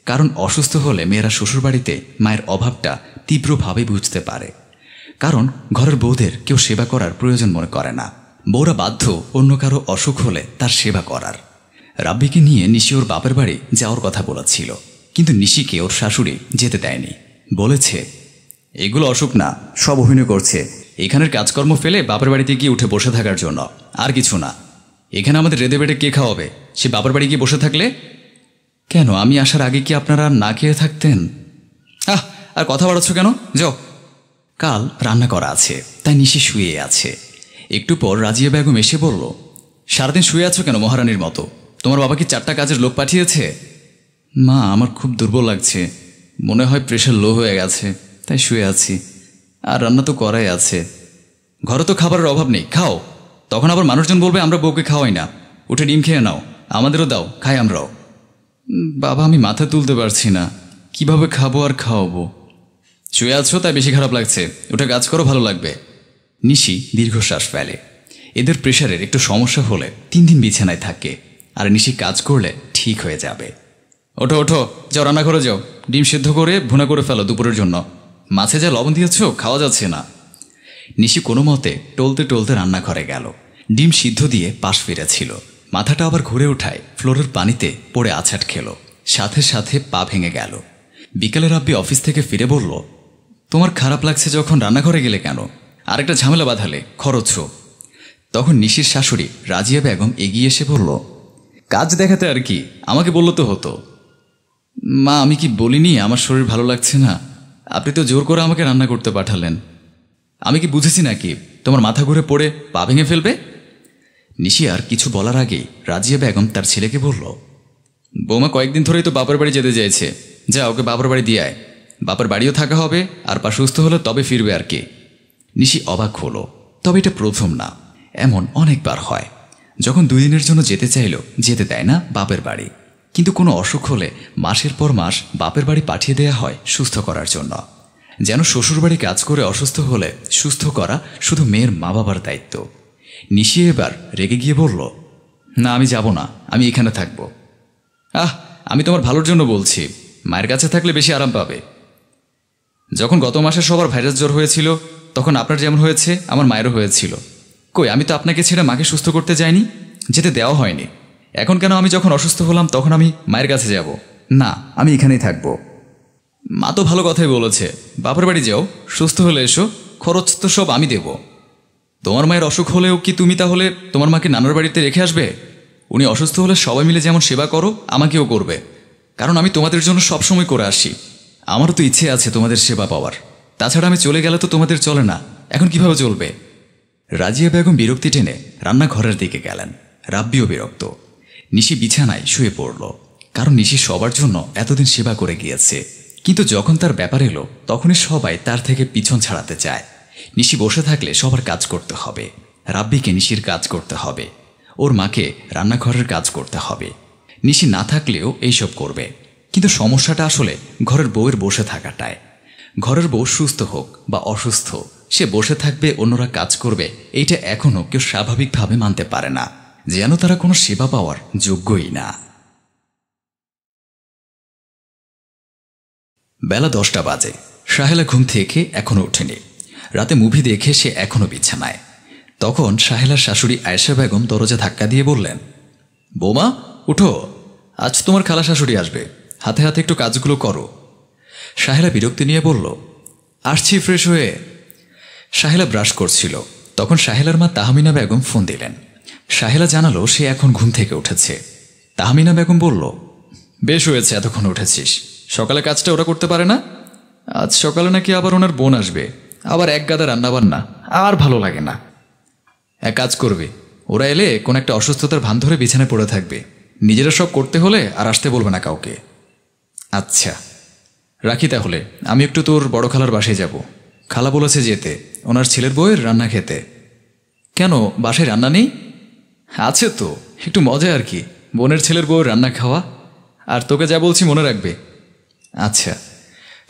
A: কারণ অসুস্থ হলে মেয়েরা শ্বশুরবাড়িতে মায়ের অভাবটা তীব্রভাবে বুঝতে পারে। কারণ ঘরের বউদের কেউ সেবা করার প্রয়োজন মনে করে না। বউরা বাধ্য অন্য কারো অসুখ হলে তার সেবা করার। রাব্বিকে নিয়ে নিশি ওর বাপের বাড়ি যাওয়ার কথা বলেছিল, কিন্তু নিশিকে ওর শাশুড়ি যেতে দেয়নি। বলেছে, এগুলো অসুখ না, সব অভিনয় করছে। এখানের কাজকর্ম ফেলে বাপের বাড়িতে গিয়ে উঠে বসে থাকার জন্য, আর কিছু না। এখানে আমাদের রেদে বেড়ে কে খাওয়াবে? সে বাপের বাড়ি গিয়ে বসে থাকলে? কেন, আমি আসার আগে কি আপনারা না খেয়ে থাকতেন? আর কথা বাড়াচ্ছ কেন? যাও। কাল রান্না করা আছে, তাই নিশি শুয়ে আছে। একটু পর রাজিয়া বেগম এসে বলল, সারাদিন শুয়ে আছো কেন মহারানীর মতো? তোমার বাবা কি 4টা কাজের লোক পাঠিয়েছে? মা, আমার খুব দুর্বল লাগছে, মনে হয় প্রেশার লো হয়ে গেছে, তাই শুয়ে আছি। আর রান্না তো করাই আছে। ঘরে তো খাবারের অভাব নেই, খাও। তখন আবার মানুষজন বলবে আমরা বউকে খাওয়াই না। উঠে ডিম খেয়ে নাও, আমাদেরও দাও, খাই আমরাও। বাবা, আমি মাথা তুলতে পারছি না, কিভাবে খাবো আর খাওয়াবো। শুয়ে আছো তাই বেশি খারাপ লাগছে, উঠে কাজ করো, ভালো লাগবে। নিশি দীর্ঘশ্বাস ফেলে। এদের প্রেশারের একটু সমস্যা হলে 3 দিন বিছানায় থাকে, আর নিশি কাজ করলে ঠিক হয়ে যাবে। ওঠো ওঠো, যাও রান্না করে যাও, ডিম সিদ্ধ করে ভুনা করে ফেলো দুপুরের জন্য। মাছে যা লবণ দিয়েছ খাওয়া যাচ্ছে না। নিশি কোনো মতে টলতে টলতে রান্নাঘরে গেল। ডিম সিদ্ধ দিয়ে পাশ ফিরেছিল, মাথাটা আবার ঘুরে ওঠায় ফ্লোরের পানিতে পড়ে আছাট খেল, সাথে সাথে পা ভেঙে গেল। বিকেলে রাব্বি অফিস থেকে ফিরে বলল, তোমার খারাপ লাগছে যখন রান্নাঘরে গেলে কেন? আরেকটা ঝামেলা বাঁধালে, খরচ। তখন নিশির শাশুড়ি রাজিয়া বেগম এগিয়ে এসে বলল, কাজ দেখাতে আর কি, আমাকে বললো তো হতো। মা, আমি কি বলিনি আমার শরীর ভালো লাগছে না? আপনি তো জোর করে আমাকে রান্না করতে পাঠালেন। আমি কি বুঝেছি নাকি তোমার মাথা ঘুরে পড়ে পা ভেঙে ফেলবে? নিশি আর কিছু বলার আগেই রাজিয়া বেগম তার ছেলেকে বলল, বৌমা কয়েকদিন ধরেই তো বাপের বাড়ি যেতে চাইছে, যা ওকে বাপের বাড়ি দিয়ে আয়। বাপের বাড়িও থাকা হবে, আর পা সুস্থ হলে তবে ফিরবে আর কি। নিশি অবাক হলো, তবে এটা প্রথম না, এমন অনেকবার হয়। যখন 2 দিনের জন্য যেতে চাইল, যেতে দেয় না বাপের বাড়ি। কিন্তু কোনো অসুখ হলে মাসের পর মাস বাপের বাড়ি পাঠিয়ে দেয়া হয় সুস্থ করার জন্য। যেন শ্বশুরবাড়ি কাজ করে অসুস্থ হলে সুস্থ করা শুধু মেয়ের মা বাবার দায়িত্ব। নিশি এবার রেগে গিয়ে বলল, না আমি যাব না, আমি এখানে থাকব। আমি তোমার ভালোর জন্য বলছি, মায়ের কাছে থাকলে বেশি আরাম পাবে। যখন গত মাসে সবার ভাইরাস জ্বর হয়েছিল, তখন আপনার যেমন হয়েছে আমার মায়েরও হয়েছিল। কই, আমি তো আপনাকে ছেড়ে মাকে সুস্থ করতে যাইনি, যেতে দেওয়া হয়নি। এখন কেন আমি যখন অসুস্থ হলাম তখন আমি মায়ের কাছে যাব? না, আমি এখানেই থাকব। মা তো ভালো কথাই বলেছে, বাপের বাড়ি যাও, সুস্থ হলে এসো, খরচ তো সব আমি দেব। তোমার মায়ের অসুখ হলেও কি তুমি তাহলে তোমার মাকে নানার বাড়িতে রেখে আসবে? উনি অসুস্থ হলে সবাই মিলে যেমন সেবা করো, আমাকেও করবে, কারণ আমি তোমাদের জন্য সবসময় করে আসি। আমারও তো ইচ্ছে আছে তোমাদের সেবা পাওয়ার। তাছাড়া আমি চলে গেলে তো তোমাদের চলে না, এখন কিভাবে চলবে? রাজিয়া বেগম বিরক্তি টেনে রান্নাঘরের দিকে গেলেন। রাব্বিও বিরক্ত। নিশি বিছানায় শুয়ে পড়ল, কারণ নিশি সবার জন্য এতদিন সেবা করে গিয়েছে। কিন্তু যখন তার ব্যাপার এলো, তখনই সবাই তার থেকে পিছন ছাড়াতে চায়। নিশি বসে থাকলে সবার কাজ করতে হবে। রাব্বিকে নিশির কাজ করতে হবে, ওর মাকে রান্নাঘরের কাজ করতে হবে। নিশি না থাকলেও এইসব করবে। কিন্তু সমস্যাটা আসলে ঘরের বউয়ের বসে থাকাটায়। ঘরের বউ সুস্থ হোক বা অসুস্থ, সে বসে থাকবে, অন্যরা কাজ করবে, এইটা এখনও কেউ স্বাভাবিকভাবে মানতে পারে না, যেন তারা কোনো সেবা পাওয়ার যোগ্যই না। বেলা 10টা বাজে। সাহেলা ঘুম থেকে এখনো ওঠেনি। রাতে মুভি দেখে সে এখনো বিছানায়। তখন সাহেলার শাশুড়ি আয়েশা বেগম দরজা ধাক্কা দিয়ে বললেন, বৌমা উঠো, আজ তোমার খালা শাশুড়ি আসবে, হাতে হাতে একটু কাজগুলো করো। সাহেলা বিরক্তি নিয়ে বলল, আসছি ফ্রেশ হয়ে। সাহেলা ব্রাশ করছিল, তখন সাহেলার মা তাহমিনা বেগম ফোন দিলেন। সাহেলা জানালো সে এখন ঘুম থেকে উঠেছে। তাহমিনা বেগম বলল, বেশ হয়েছে এতক্ষণ উঠেছিস, সকালে কাজটা ওরা করতে পারে না? আজ সকালে নাকি আবার ওনার বোন আসবে, আবার এক গাদা রান্নাবান্না, আর ভালো লাগে না। এক কাজ করবে, ওরা এলে কোন একটা অসুস্থতার ভান ধরে বিছানায় পড়ে থাকবে, নিজেরা সব করতে হলে আর আসতে বলবে না কাউকে। আচ্ছা রাখি তাহলে, আমি একটু তোর বড় খালার বাসায় যাব। খালা বলেছে যেতে, ওনার ছেলের বউয়ের রান্না খেতে। কেন, বাসায় রান্না নেই? আছে তো, একটু মজা আর কি, বোনের ছেলের বউয়ের রান্না খাওয়া। আর তোকে যা বলছি মনে রাখবে। আচ্ছা।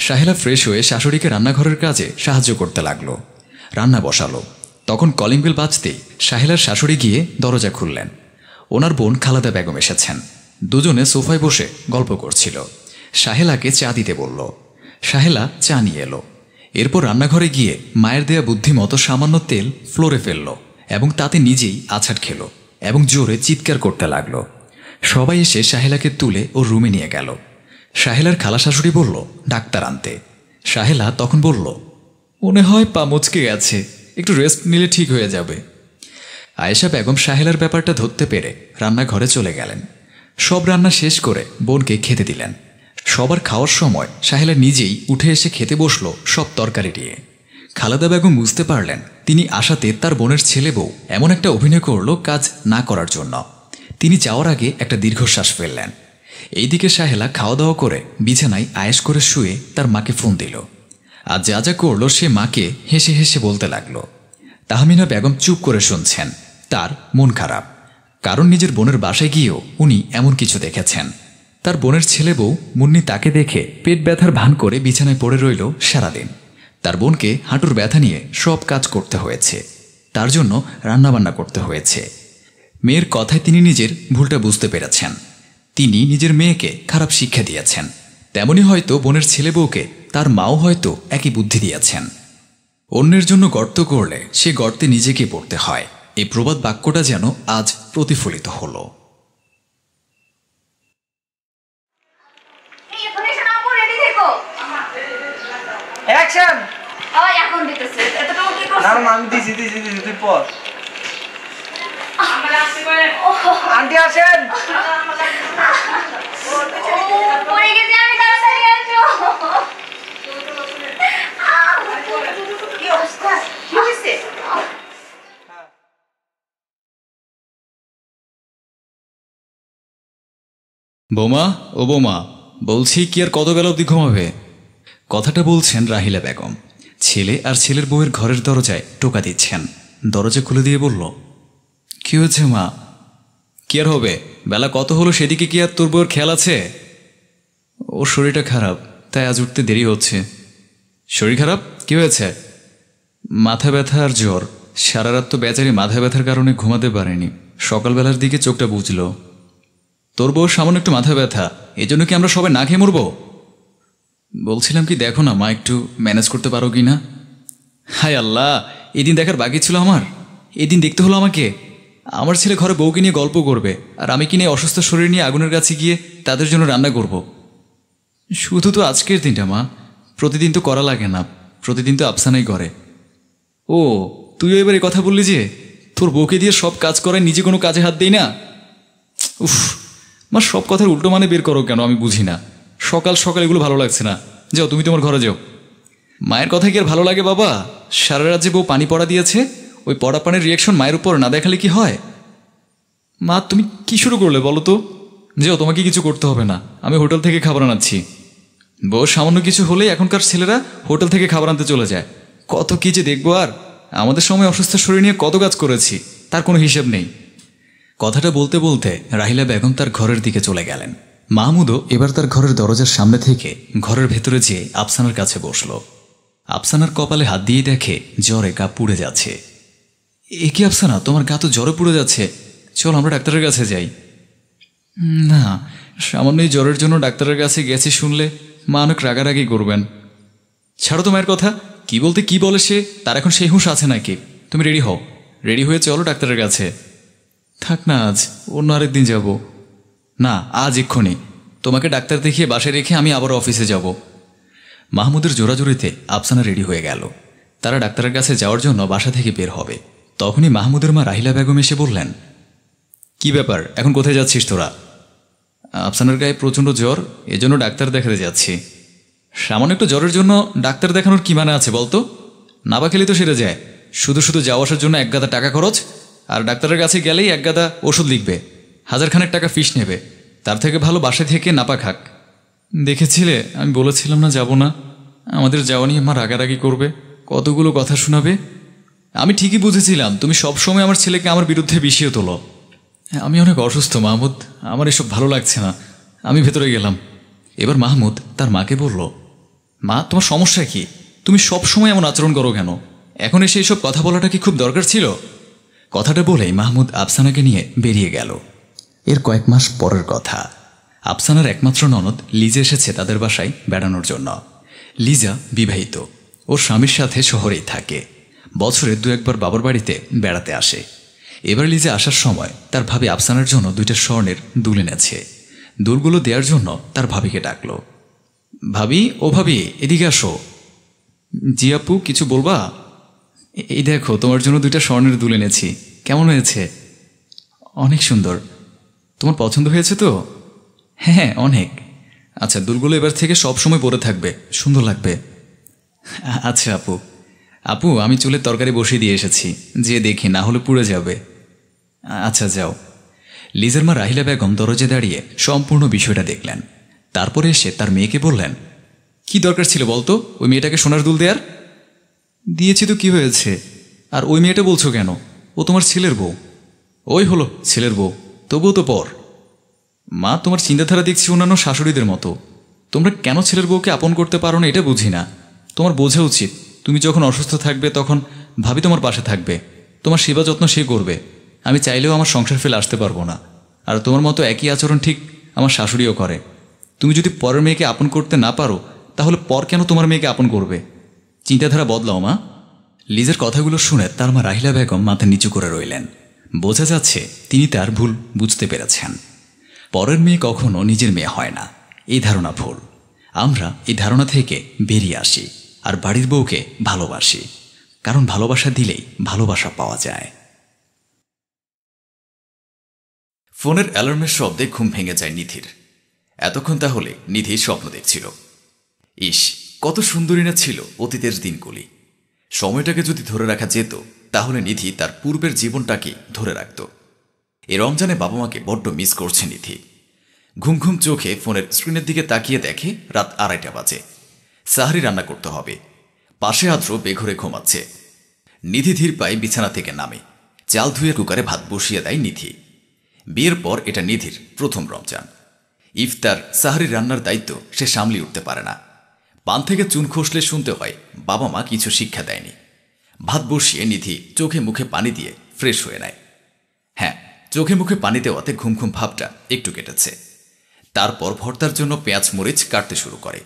A: সাহেলা ফ্রেশ হয়ে শাশুড়িকে রান্নাঘরের কাজে সাহায্য করতে লাগলো। রান্না বসালো। তখন কলিং বেল বাজতেই সাহেলার শাশুড়ি গিয়ে দরজা খুললেন। ওনার বোন খালাদা বেগম এসেছেন। দুজনে সোফায় বসে গল্প করছিল। সাহেলাকে চা দিতে বলল। সাহেলা চা নিয়ে এলো। এরপর রান্নাঘরে গিয়ে মায়ের দেয়া বুদ্ধিমতো সামান্য তেল ফ্লোরে ফেলল এবং তাতে নিজেই আছাড় খেল এবং জোরে চিৎকার করতে লাগলো। সবাই এসে সাহেলাকে তুলে ওর রুমে নিয়ে গেল। সাহেলার খালা শাশুড়ি বলল ডাক্তার আনতে। সাহেলা তখন বলল, মনে হয় পা মুচকে গেছে, একটু রেস্ট নিলে ঠিক হয়ে যাবে। আয়েশা বেগম সাহেলার ব্যাপারটা ধরতে পেরে রান্নাঘরে চলে গেলেন। সব রান্না শেষ করে বোনকে খেতে দিলেন। সবার খাওয়ার সময় সাহেলা নিজেই উঠে এসে খেতে বসলো সব তরকারি দিয়ে। খালাদা বেগম বুঝতে পারলেন তিনি আশাতে তার বোনের ছেলে বউ এমন একটা অভিনয় করল কাজ না করার জন্য। তিনি যাওয়ার আগে একটা দীর্ঘশ্বাস ফেললেন। এইদিকে সাহেলা খাওয়া দাওয়া করে বিছানায় আয়েশ করে শুয়ে তার মাকে ফোন দিল। আর যা যা করল সে মাকে হেসে হেসে বলতে লাগলো। তাহমিনা বেগম চুপ করে শুনছেন। তার মন খারাপ, কারণ নিজের বোনের বাসায় গিয়েও উনি এমন কিছু দেখেছেন। তার বোনের ছেলে বউ মুন্নি তাকে দেখে পেট ব্যথার ভান করে বিছানায় পড়ে রইল সারাদিন। তার বোনকে হাঁটুর ব্যথা নিয়ে সব কাজ করতে হয়েছে, তার জন্য রান্নাবান্না করতে হয়েছে। মেয়ের কথায় তিনি নিজের ভুলটা বুঝতে পেরেছেন। তিনি নিজের মেয়েকে খারাপ শিক্ষা দিয়েছেন। তেমনি হয়তো বোনের ছেলে বউকে তার মাও হয়তো একই বুদ্ধি দিয়েছেন। অন্যের জন্য গর্ত করলে সে গর্তে নিজেকে পড়তে হয়, এই প্রবাদ বাক্যটা যেন আজ প্রতিফলিত হলো।
E: আন্টি আসেন।
A: বৌমা, ও বৌমা, বলছি কি আর কত বেলা অবধি ঘুমাবে? কথাটা বলছেন রাহিলা বেগম। ছেলে আর ছেলের বউয়ের ঘরের দরজায় টোকা দিচ্ছেন। দরজা খুলে দিয়ে বলল, কি হয়েছে মা? কি আর হবে, বেলা কত হলো সেদিকে কি আর তোর বউয়ের খেয়াল আছে? ওর শরীরটা খারাপ, তাই আজ উঠতে দেরি হচ্ছে। শরীর খারাপ? কি হয়েছে? মাথা ব্যথা আর জ্বর। সারা রাত তো বেচারি মাথা ব্যথার কারণে ঘুমাতে পারেনি, সকালবেলার দিকে চোখটা বুঝল। তোর বউর সামান্য একটু মাথা ব্যথা, এই জন্য কি আমরা সবাই না খেয়ে মরবো? বলছিলাম কি দেখো না মা, একটু ম্যানেজ করতে পারো কি না? হায় আল্লাহ, এদিন দেখার বাকি ছিল আমার, এদিন দেখতে হলো আমাকে। আমার ছেলে ঘরে বউকে নিয়ে গল্প করবে, আর আমি কিনে অসুস্থ শরীর নিয়ে আগুনের কাছে গিয়ে তাদের জন্য রান্না করব। শুধু তো আজকের দিনটা মা, প্রতিদিন তো করা লাগে না, প্রতিদিন তো আফসানাই করে। ও, তুইও এবার এই কথা বললি যে তোর বউকে দিয়ে সব কাজ করায়, নিজে কোনো কাজে হাত দেই না? উফ মা, সব কথার উল্টো মানে বের করো কেন আমি বুঝি না। সকাল সকাল এগুলো ভালো লাগছে না, যাও তুমি তোমার ঘরে যাও। মায়ের কথা কি আর ভালো লাগে বাবা? সারা রাত যে বউ পানি পড়া দিয়েছে, ওই পড়া পানির রিয়াকশন মায়ের উপর না দেখালে কি হয়? মা তুমি কি শুরু করলে বলো তো? যাও, তোমাকে কিছু করতে হবে না, আমি হোটেল থেকে খাবার আনাচ্ছি। বউ সামান্য কিছু হলেই এখনকার ছেলেরা হোটেল থেকে খাবার আনতে চলে যায়। কত কি যে দেখবো, আর আমাদের সময় অসুস্থ শরীর নিয়ে কত কাজ করেছি, তার কোনো হিসেব নেই। কথাটা বলতে বলতে রাহিলা বেগম তার ঘরের দিকে চলে গেলেন। মাহমুদও এবার তার ঘরের দরজার সামনে থেকে ঘরের ভেতরে যেয়ে আফসানার কাছে বসল। আফসানার কপালে হাত দিয়ে দেখে জ্বরে গা পুড়ে যাচ্ছে। এ কি আফসানা, তোমার গা তো জ্বরে পুড়ে যাচ্ছে, চল আমরা ডাক্তারের কাছে যাই। না, সামান্য এই জ্বরের জন্য ডাক্তারের কাছে গেছি শুনলে মা অনেক রাগারাগি করবেন। ছাড়ো তো মায়ের কথা, কি বলতে কি বলে সে, তার এখন সেই হুঁশ আছে নাকি? তুমি রেডি হও, রেডি হয়ে চলো ডাক্তারের কাছে। থাক না, আজ অন্য আরেকদিন যাব। না, আজ এক্ষুনি তোমাকে ডাক্তার দেখিয়ে বাসায় রেখে আমি আবার অফিসে যাব। মাহমুদের জোরাজোরিতে আফসানা রেডি হয়ে গেল। তারা ডাক্তারের কাছে যাওয়ার জন্য বাসা থেকে বের হবে। তখনই মাহমুদের মা রাহিলা বেগম এসে বললেন, কি ব্যাপার, এখন কোথায় যাচ্ছিস তোরা? আফসানার গায়ে প্রচণ্ড জ্বর, এজন্য ডাক্তার দেখাতে যাচ্ছি। সামান্য একটু জ্বরের জন্য ডাক্তার দেখানোর কি মানে আছে বলতো? না বা খেলে তো সেরে যায়, শুধু শুধু যাওয়া আসার জন্য এক গাদা টাকা খরচ, আর ডাক্তারের কাছে গেলেই এক গাদা ওষুধ লিখবে, 1000 টাকা ফিস নেবে। তার থেকে ভালো বাসায় থেকে নাপা খাক। দেখেছিলে আমি বলেছিলাম না যাব না? আমাদের যাওয়া নিয়ে মা রাগারাগি করবে, কতগুলো কথা শোনাবে। আমি ঠিকই বুঝেছিলাম তুমি সবসময় আমার ছেলেকে আমার বিরুদ্ধে বিষিয়ে তোলো। আমি অনেক অসুস্থ মাহমুদ, আমার এসব ভালো লাগছে না, আমি ভেতরে গেলাম। এবার মাহমুদ তার মাকে বলল, মা তোমার সমস্যা কি? তুমি সব সময় এমন আচরণ করো কেন? এখন এসে এইসব কথা বলাটা কি খুব দরকার ছিল? কথাটা বলেই মাহমুদ আফসানাকে নিয়ে বেরিয়ে গেল। এর কয়েক মাস পরের কথা। আফসানার একমাত্র ননদ লিজা এসেছে তাদের বাসায় বেড়ানোর জন্য। লিজা বিবাহিত, ওর স্বামীর সাথে শহরেই থাকে। বছরে 2-1 বার বাবার বাড়িতে বেড়াতে আসে। এবার লিজা আসার সময় তার ভাবি আফসানার জন্য 2টা স্বর্ণের দুল এনেছে। দুলগুলো দেওয়ার জন্য তার ভাবিকে ডাকলো। ভাবি, ও ভাবি এদিকে আসো। জি আপু, কিছু বলবা? এই দেখো তোমার জন্য 2টা স্বর্ণের দুল এনেছি, কেমন হয়েছে? অনেক সুন্দর। তোমার পছন্দ হয়েছে তো? হ্যাঁ অনেক। আচ্ছা, দুলগুলো এবার থেকে সব সময় পরে থাকবে, সুন্দর লাগবে। আচ্ছা আপু। আপু আমি চুলের তরকারি বসিয়ে দিয়ে এসেছি, যে দেখি না হলে পুড়ে যাবে। আচ্ছা যাও। লিজার মা রাহিলা বেগম দরজে দাঁড়িয়ে সম্পূর্ণ বিষয়টা দেখলেন। তারপরে এসে তার মেয়েকে বললেন, কি দরকার ছিল বলতো ওই মেয়েটাকে সোনার দুল দেয়ার? দিয়েছি তো কি হয়েছে? আর ওই মেয়েটা বলছো কেন? ও তোমার ছেলের বউ। ওই হলো ছেলের বউ, তবুও তো পর। মা তোমার চিন্তাধারা দেখছি অন্যান্য শাশুড়িদের মতো। তোমরা কেন ছেলের বউকে আপন করতে পারো না এটা বুঝি না। তোমার বোঝা উচিত, তুমি যখন অসুস্থ থাকবে তখন ভাবি তোমার পাশে থাকবে, তোমার সেবা যত্ন সে করবে। আমি চাইলেও আমার সংসার ফেলে আসতে পারবো না। আর তোমার মতো একই আচরণ ঠিক আমার শাশুড়িও করে। তুমি যদি পরের মেয়েকে আপন করতে না পারো তাহলে পর কেন তোমার মেয়েকে আপন করবে? চিন্তাধারা বদলাও মা। লিজের কথাগুলো শুনে তার মা রাহিলা বেগম মাথা নিচু করে রইলেন। বোঝা যাচ্ছে তিনি তার ভুল বুঝতে পেরেছেন। পরের মেয়ে কখনো নিজের মেয়ে হয় না, এই ধারণা ভুল। আমরা এই ধারণা থেকে বেরিয়ে আসি আর বাড়ির বউকে ভালোবাসি, কারণ ভালোবাসা দিলেই ভালোবাসা পাওয়া যায়। ফোনের অ্যালার্মের শব্দে ঘুম ভেঙে যায় নিধির। এতক্ষণ তাহলে নিধি স্বপ্ন দেখছিল। ইস, কত সুন্দরী না ছিল অতীতের দিনগুলি। সময়টাকে যদি ধরে রাখা যেত তাহলে নিধি তার পূর্বের জীবনটাকে ধরে রাখত। এ রমজানে বাবা মাকে বড্ড মিস করছে নিধি। ঘুম ঘুম চোখে ফোনের স্ক্রিনের দিকে তাকিয়ে দেখে রাত 2:30 বাজে। সাহারি রান্না করতে হবে। পাশে আদ্র বেঘরে ঘুমাচ্ছে।
F: নিধি ধীর পায়ে বিছানা থেকে নামে। চাল ধুয়ে কুকারে ভাত বসিয়ে দেয় নিধি। বিয়ের পর এটা নিধির প্রথম রমজান। ইফতার সাহারি রান্নার দায়িত্ব সে সামলে উঠতে পারে না। পান থেকে চুন খসলে শুনতে হয় বাবা মা কিছু শিক্ষা দেয়নি। ভাত বসিয়ে নিধি চোখে মুখে পানি দিয়ে ফ্রেশ হয়ে নেয়। হ্যাঁ, চোখে মুখে পানি দেওয়াতে ঘুম ঘুম ভাবটা একটু কেটেছে। তারপর ভর্তার জন্য পেঁয়াজ মরিচ কাটতে শুরু করে।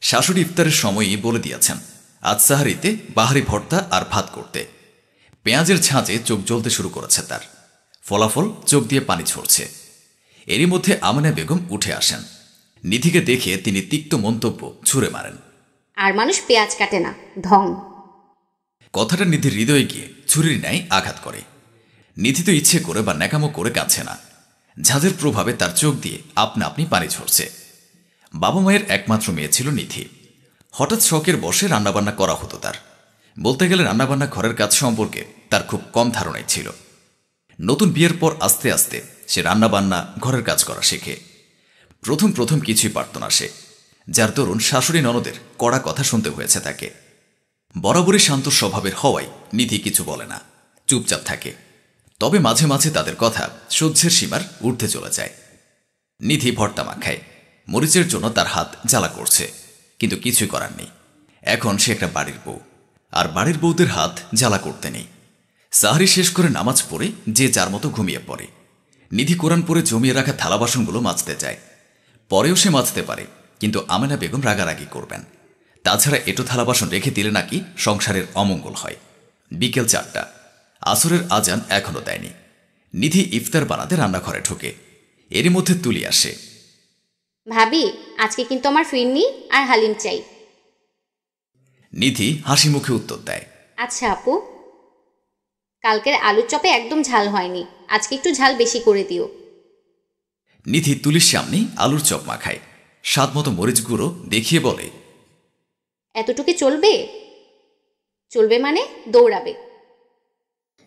F: শাশুড়ি ইফতারের সময়ই বলে দিয়েছেন আজ সাহারিতে বাহারি ভর্তা আর ভাত করতে। পেঁয়াজের ঝাঁজে চোখ জ্বলতে শুরু করেছে তার। ফলাফল চোখ দিয়ে পানি ঝরছে। এরই মধ্যে আমেনা বেগম উঠে আসেন। নিধিকে দেখে তিনি তিক্ত মন্তব্য ছুঁড়ে মারেন।
C: আর মানুষ পেঁয়াজ কাটে না, ঢং।
F: কথাটা নিধির হৃদয়ে গিয়ে ছুরির ন্যায় আঘাত করে। নিধি তো ইচ্ছে করে বা ন্যাকামো করে কাঁদছে না। ঝাঁজের প্রভাবে তার চোখ দিয়ে আপনা আপনি পানি ঝরছে। বাবা মায়ের একমাত্র মেয়ে ছিল নিধি। হঠাৎ শখের বসে রান্নাবান্না করা হতো তার। বলতে গেলে রান্নাবান্না ঘরের কাজ সম্পর্কে তার খুব কম ধারণাই ছিল। নতুন বিয়ের পর আস্তে আস্তে সে রান্নাবান্না ঘরের কাজ করা শেখে। প্রথম প্রথম কিছুই পারত না সে, যার দরুন শাশুড়ি ননদের কড়া কথা শুনতে হয়েছে তাকে। বরাবরই শান্ত স্বভাবের হওয়ায় নিধি কিছু বলে না, চুপচাপ থাকে। তবে মাঝে মাঝে তাদের কথা সহ্যের সীমার ঊর্ধ্বে চলে যায়। নিধি ভর্তা মাখায়। মরিচের জন্য তার হাত জ্বালা করছে, কিন্তু কিছুই করার নেই। এখন সে একটা বাড়ির বউ, আর বাড়ির বউদের হাত জ্বালা করতে নেই। সাহারি শেষ করে নামাজ পড়ে যে যার মতো ঘুমিয়ে পড়ে। নিধি কোরআন পড়ে জমিয়ে রাখা থালা বাসনগুলো মাজতে যায়। পরেও সে মাজতে পারে, কিন্তু আমেনা বেগম রাগারাগি করবেন। তাছাড়া এটো থালা বাসন রেখে দিলে নাকি সংসারের অমঙ্গল হয়। বিকেল 4টা, আসরের আজান এখনো দেয়নি। নিধি ইফতার বানাতে রান্নাঘরে ঢোকে। এরই মধ্যে তুলি আসে।
C: ভাবি, আজকে কিন্তু আমার ফিরনি আর হালিম চাই।
F: নিধি হাসি মুখে উত্তর দেয়,
C: আচ্ছা আপু। কালকের আলুর চপে একদম ঝাল হয়নি, আজকে একটু ঝাল বেশি করে দিও।
F: নিধি তুলির সামনেই আলুর চপ মাখায়। স্বাদ মতো মরিচ গুঁড়ো দেখিয়ে বলে,
C: এতটুকু চলবে? চলবে মানে দৌড়াবে।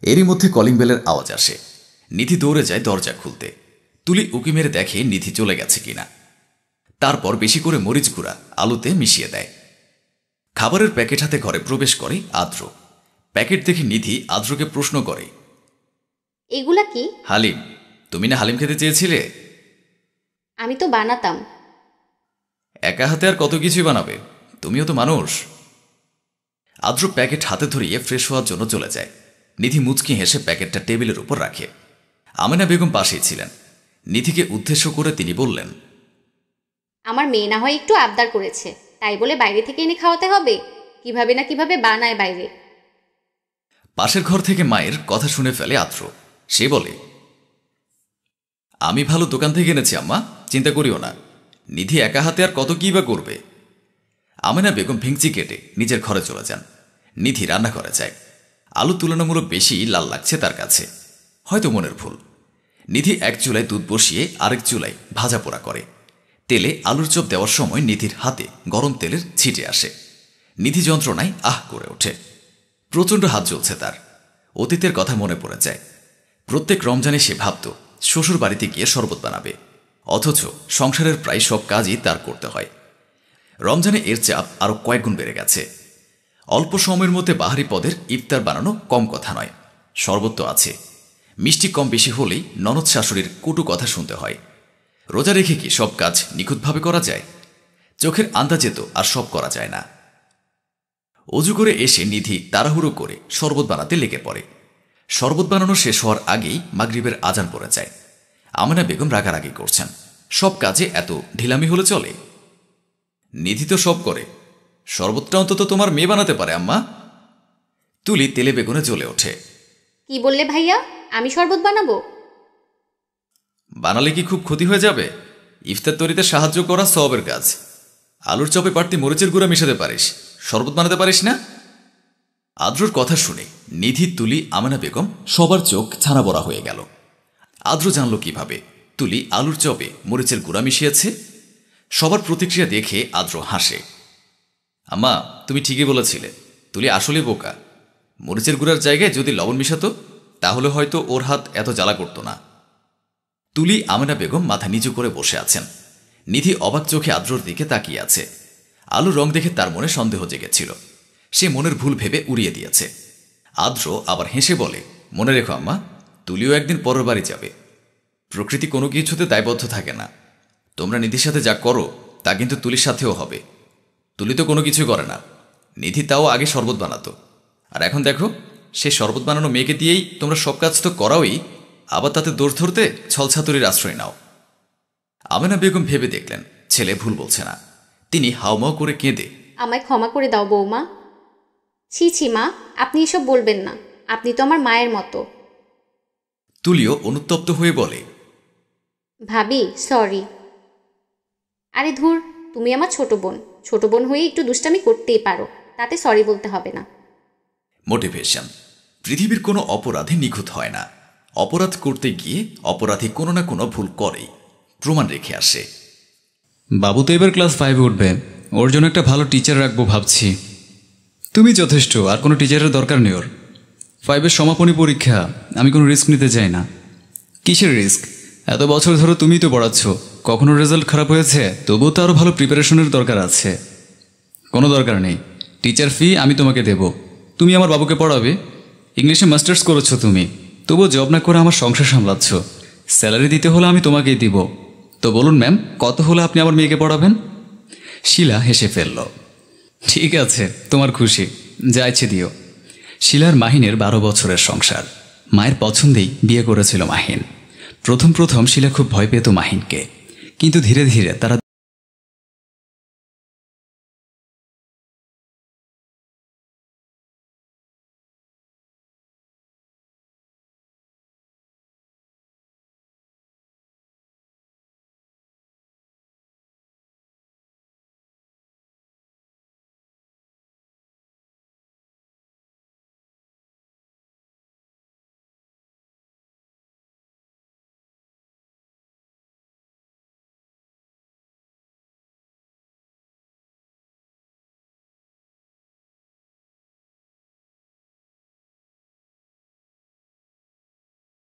F: এরই মধ্যে কলিং বেলের আওয়াজ আসে। নিধি দৌড়ে যায় দরজা খুলতে। তুলি উকি মেরে দেখে নিধি চলে গেছে কিনা। তারপর বেশি করে মরিচ গুঁড়া আলুতে মিশিয়ে দেয়। খাবারের প্যাকেট হাতে ঘরে প্রবেশ করে আদ্র। প্যাকেট দেখে নিধি আদ্রকে প্রশ্ন করে,
C: এগুলা কি?
F: হালিম। তুমি না হালিম খেতে চেয়েছিলে?
C: আমি তো বানাতাম।
F: একা হাতে আর কত কিছুই বানাবে, তুমিও তো মানুষ। আদ্র প্যাকেট হাতে ধরিয়ে ফ্রেশ হওয়ার জন্য চলে যায়। নিধি মুচকি হেসে প্যাকেটটা টেবিলের উপর রাখে। আমেনা বেগম পাশেই ছিলেন। নিধিকে উদ্দেশ্য করে তিনি বললেন,
C: আমার মেয়ে না হয় একটু আবদার করেছে, তাই বলে বাইরে থেকে এনে খাওয়াতে হবে? কিভাবে না কিভাবে বানায় বাইরে।
F: পাশের ঘর থেকে মায়ের কথা শুনে ফেলে আদ্র। সে বলে, আমি ভালো দোকান থেকে এনেছি আম্মা, চিন্তা করিও না। নিধি একা হাতে আর কত কী বা করবে। আমেনা বেগম ভেঙচি কেটে নিজের ঘরে চলে যান। নিধি রান্নাঘরে যায়। আলু তুলনামূলক বেশি লাল লাগছে তার কাছে, হয়তো মনের ভুল। নিধি এক চুলায় দুধ বসিয়ে আরেক চুলায় ভাজা পোড়া করে। তেলে আলুর চপ দেওয়ার সময় নিধির হাতে গরম তেলের ছিটে আসে। নিধি যন্ত্রণায় আহ করে ওঠে। প্রচণ্ড হাত জ্বলছে তার। অতীতের কথা মনে পড়ে যায়। প্রত্যেক রমজানে সে ভাবত শ্বশুর বাড়িতে গিয়ে শরবত বানাবে, অথচ সংসারের প্রায় সব কাজই তার করতে হয়। রমজানে এর চাপ আরও কয়েক গুণ বেড়ে গেছে। অল্প সময়ের মধ্যে বাহারি পদের ইফতার বানানো কম কথা নয়। শরবত তো আছে, মিষ্টি কম বেশি হলেই ননদ শাশুড়ির কটু কথা শুনতে হয়। রোজা রেখে কি সব কাজ নিখুঁতভাবে করা যায়? চোখের আন্দাজে তো আর সব করা যায় না। অজু করে এসে নিধি তাড়াহুড়ো করে শরবত বানাতে লেগে পড়ে। শরবত বানানো শেষ হওয়ার আগেই মাগরিবের আজান পড়ে যায়। আমেনা বেগম রাগারাগি করছেন, সব কাজে এত ঢিলামি হলে চলে? নিধি তো সব করে, শরবতটা অন্তত তোমার মেয়ে বানাতে পারে আম্মা। তুলি তেলে বেগুনে জ্বলে ওঠে।
C: কি বললে ভাইয়া? আমি শরবত বানাবো?
F: বানালে কি খুব ক্ষতি হয়ে যাবে? ইফতার তৈরিতে সাহায্য করা সওয়াবের কাজ। আলুর চপে পারতি মরিচের গুঁড়া মিশাতে পারিস, শরবত বানাতে পারিস না? আদ্রর কথা শুনে নিধি, তুলি, আমেনা বেগম সবার চোখ ছানা বড়া হয়ে গেল। আদ্র জানল কিভাবে তুলি আলুর চপে মরিচের গুঁড়া মিশিয়েছে। সবার প্রতিক্রিয়া দেখে আদ্র হাসে। আম্মা, তুমি ঠিকই বলেছিলে, তুলি আসলে বোকা। মরিচের গুঁড়ার জায়গায় যদি লবণ মিশাতো তাহলে হয়তো ওর হাত এত জ্বালা করত না। তুলি, আমেনা বেগম মাথা নিচু করে বসে আছেন। নিধি অবাক চোখে আদ্রর দিকে তাকিয়ে আছে। আলুর রং দেখে তার মনে সন্দেহ জেগেছিল। সে মনের ভুল ভেবে উড়িয়ে দিয়েছে। আদ্র আবার হেসে বলে, মনে রেখো আম্মা, তুলিও একদিন পরের বাড়ি যাবে। প্রকৃতি কোনো কিছুতে দায়বদ্ধ থাকে না। তোমরা নিধির সাথে যা করো তা কিন্তু তুলির সাথেও হবে। তুলি তো কোনো কিছুই করে না। নিধি তাও আগে শরবত বানাতো, আর এখন দেখো সে শরবত বানানো মেয়েকে দিয়েই তোমরা সব কাজ তো করাওই, আবার তাতে দোষ ধরতে ছলছাতুরির আশ্রয় নাও। আমেনা বেগম ভেবে দেখলেন ছেলে ভুল বলছে না। তিনি হাউমাউ করে কেঁদে,
C: আমায় ক্ষমা করে দাও বৌমা। ছি ছি মা, আপনি এসব বলবেন না, আপনি তো আমার মায়ের মতো।
F: তুলিও অনুতপ্ত হয়ে বলে,
C: ভাবি সরি। আরে ধুর, তুমি আমার ছোট বোন হয়ে একটু দুষ্টামি করতেই পারো, তাতে সরি বলতে হবে না।
F: মোটিভেশন। পৃথিবীর কোনো অপরাধী নিখুঁত হয় না। অপরাধ করতে গিয়ে অপরাধী কোনো না কোনো ভুল করেই, প্রমাণ রেখে আসে।
A: বাবু তো এবার ক্লাস 5-এ উঠবে, ওর জন্য একটা ভালো টিচার রাখবো ভাবছি। তুমি যথেষ্ট, আর কোনো টিচারের দরকার নেই ওর। 5-এর সমাপনী পরীক্ষা, আমি কোনো রিস্ক নিতে চাই না। কিসের রিস্ক? এত বছর ধরে তুমিই তো পড়াচ্ছ, কখনো রেজাল্ট খারাপ হয়েছে? তবুও তো আরও ভালো প্রিপারেশনের দরকার আছে। কোনো দরকার নেই, টিচার ফি আমি তোমাকে দেব, তুমি আমার বাবুকে পড়াবে। ইংলিশে মাস্টার্স করেছো তুমি, তবুও জব না করে আমার সংসার সামলাচ্ছ। স্যালারি দিতে হলে আমি তোমাকেই দিব। তো বলুন ম্যাম, কত হলে আপনি আমার মেয়েকে পড়াবেন? শিলা হেসে ফেলল। ঠিক আছে, তোমার খুশি, যা ইচ্ছে দিও। শিলার মাহিনের 12 বছরের সংসার। মায়ের পছন্দেই বিয়ে করেছিল মাহিন। প্রথম শিলা খুব ভয় পেত মাহিনকে, কিন্তু ধীরে ধীরে তারা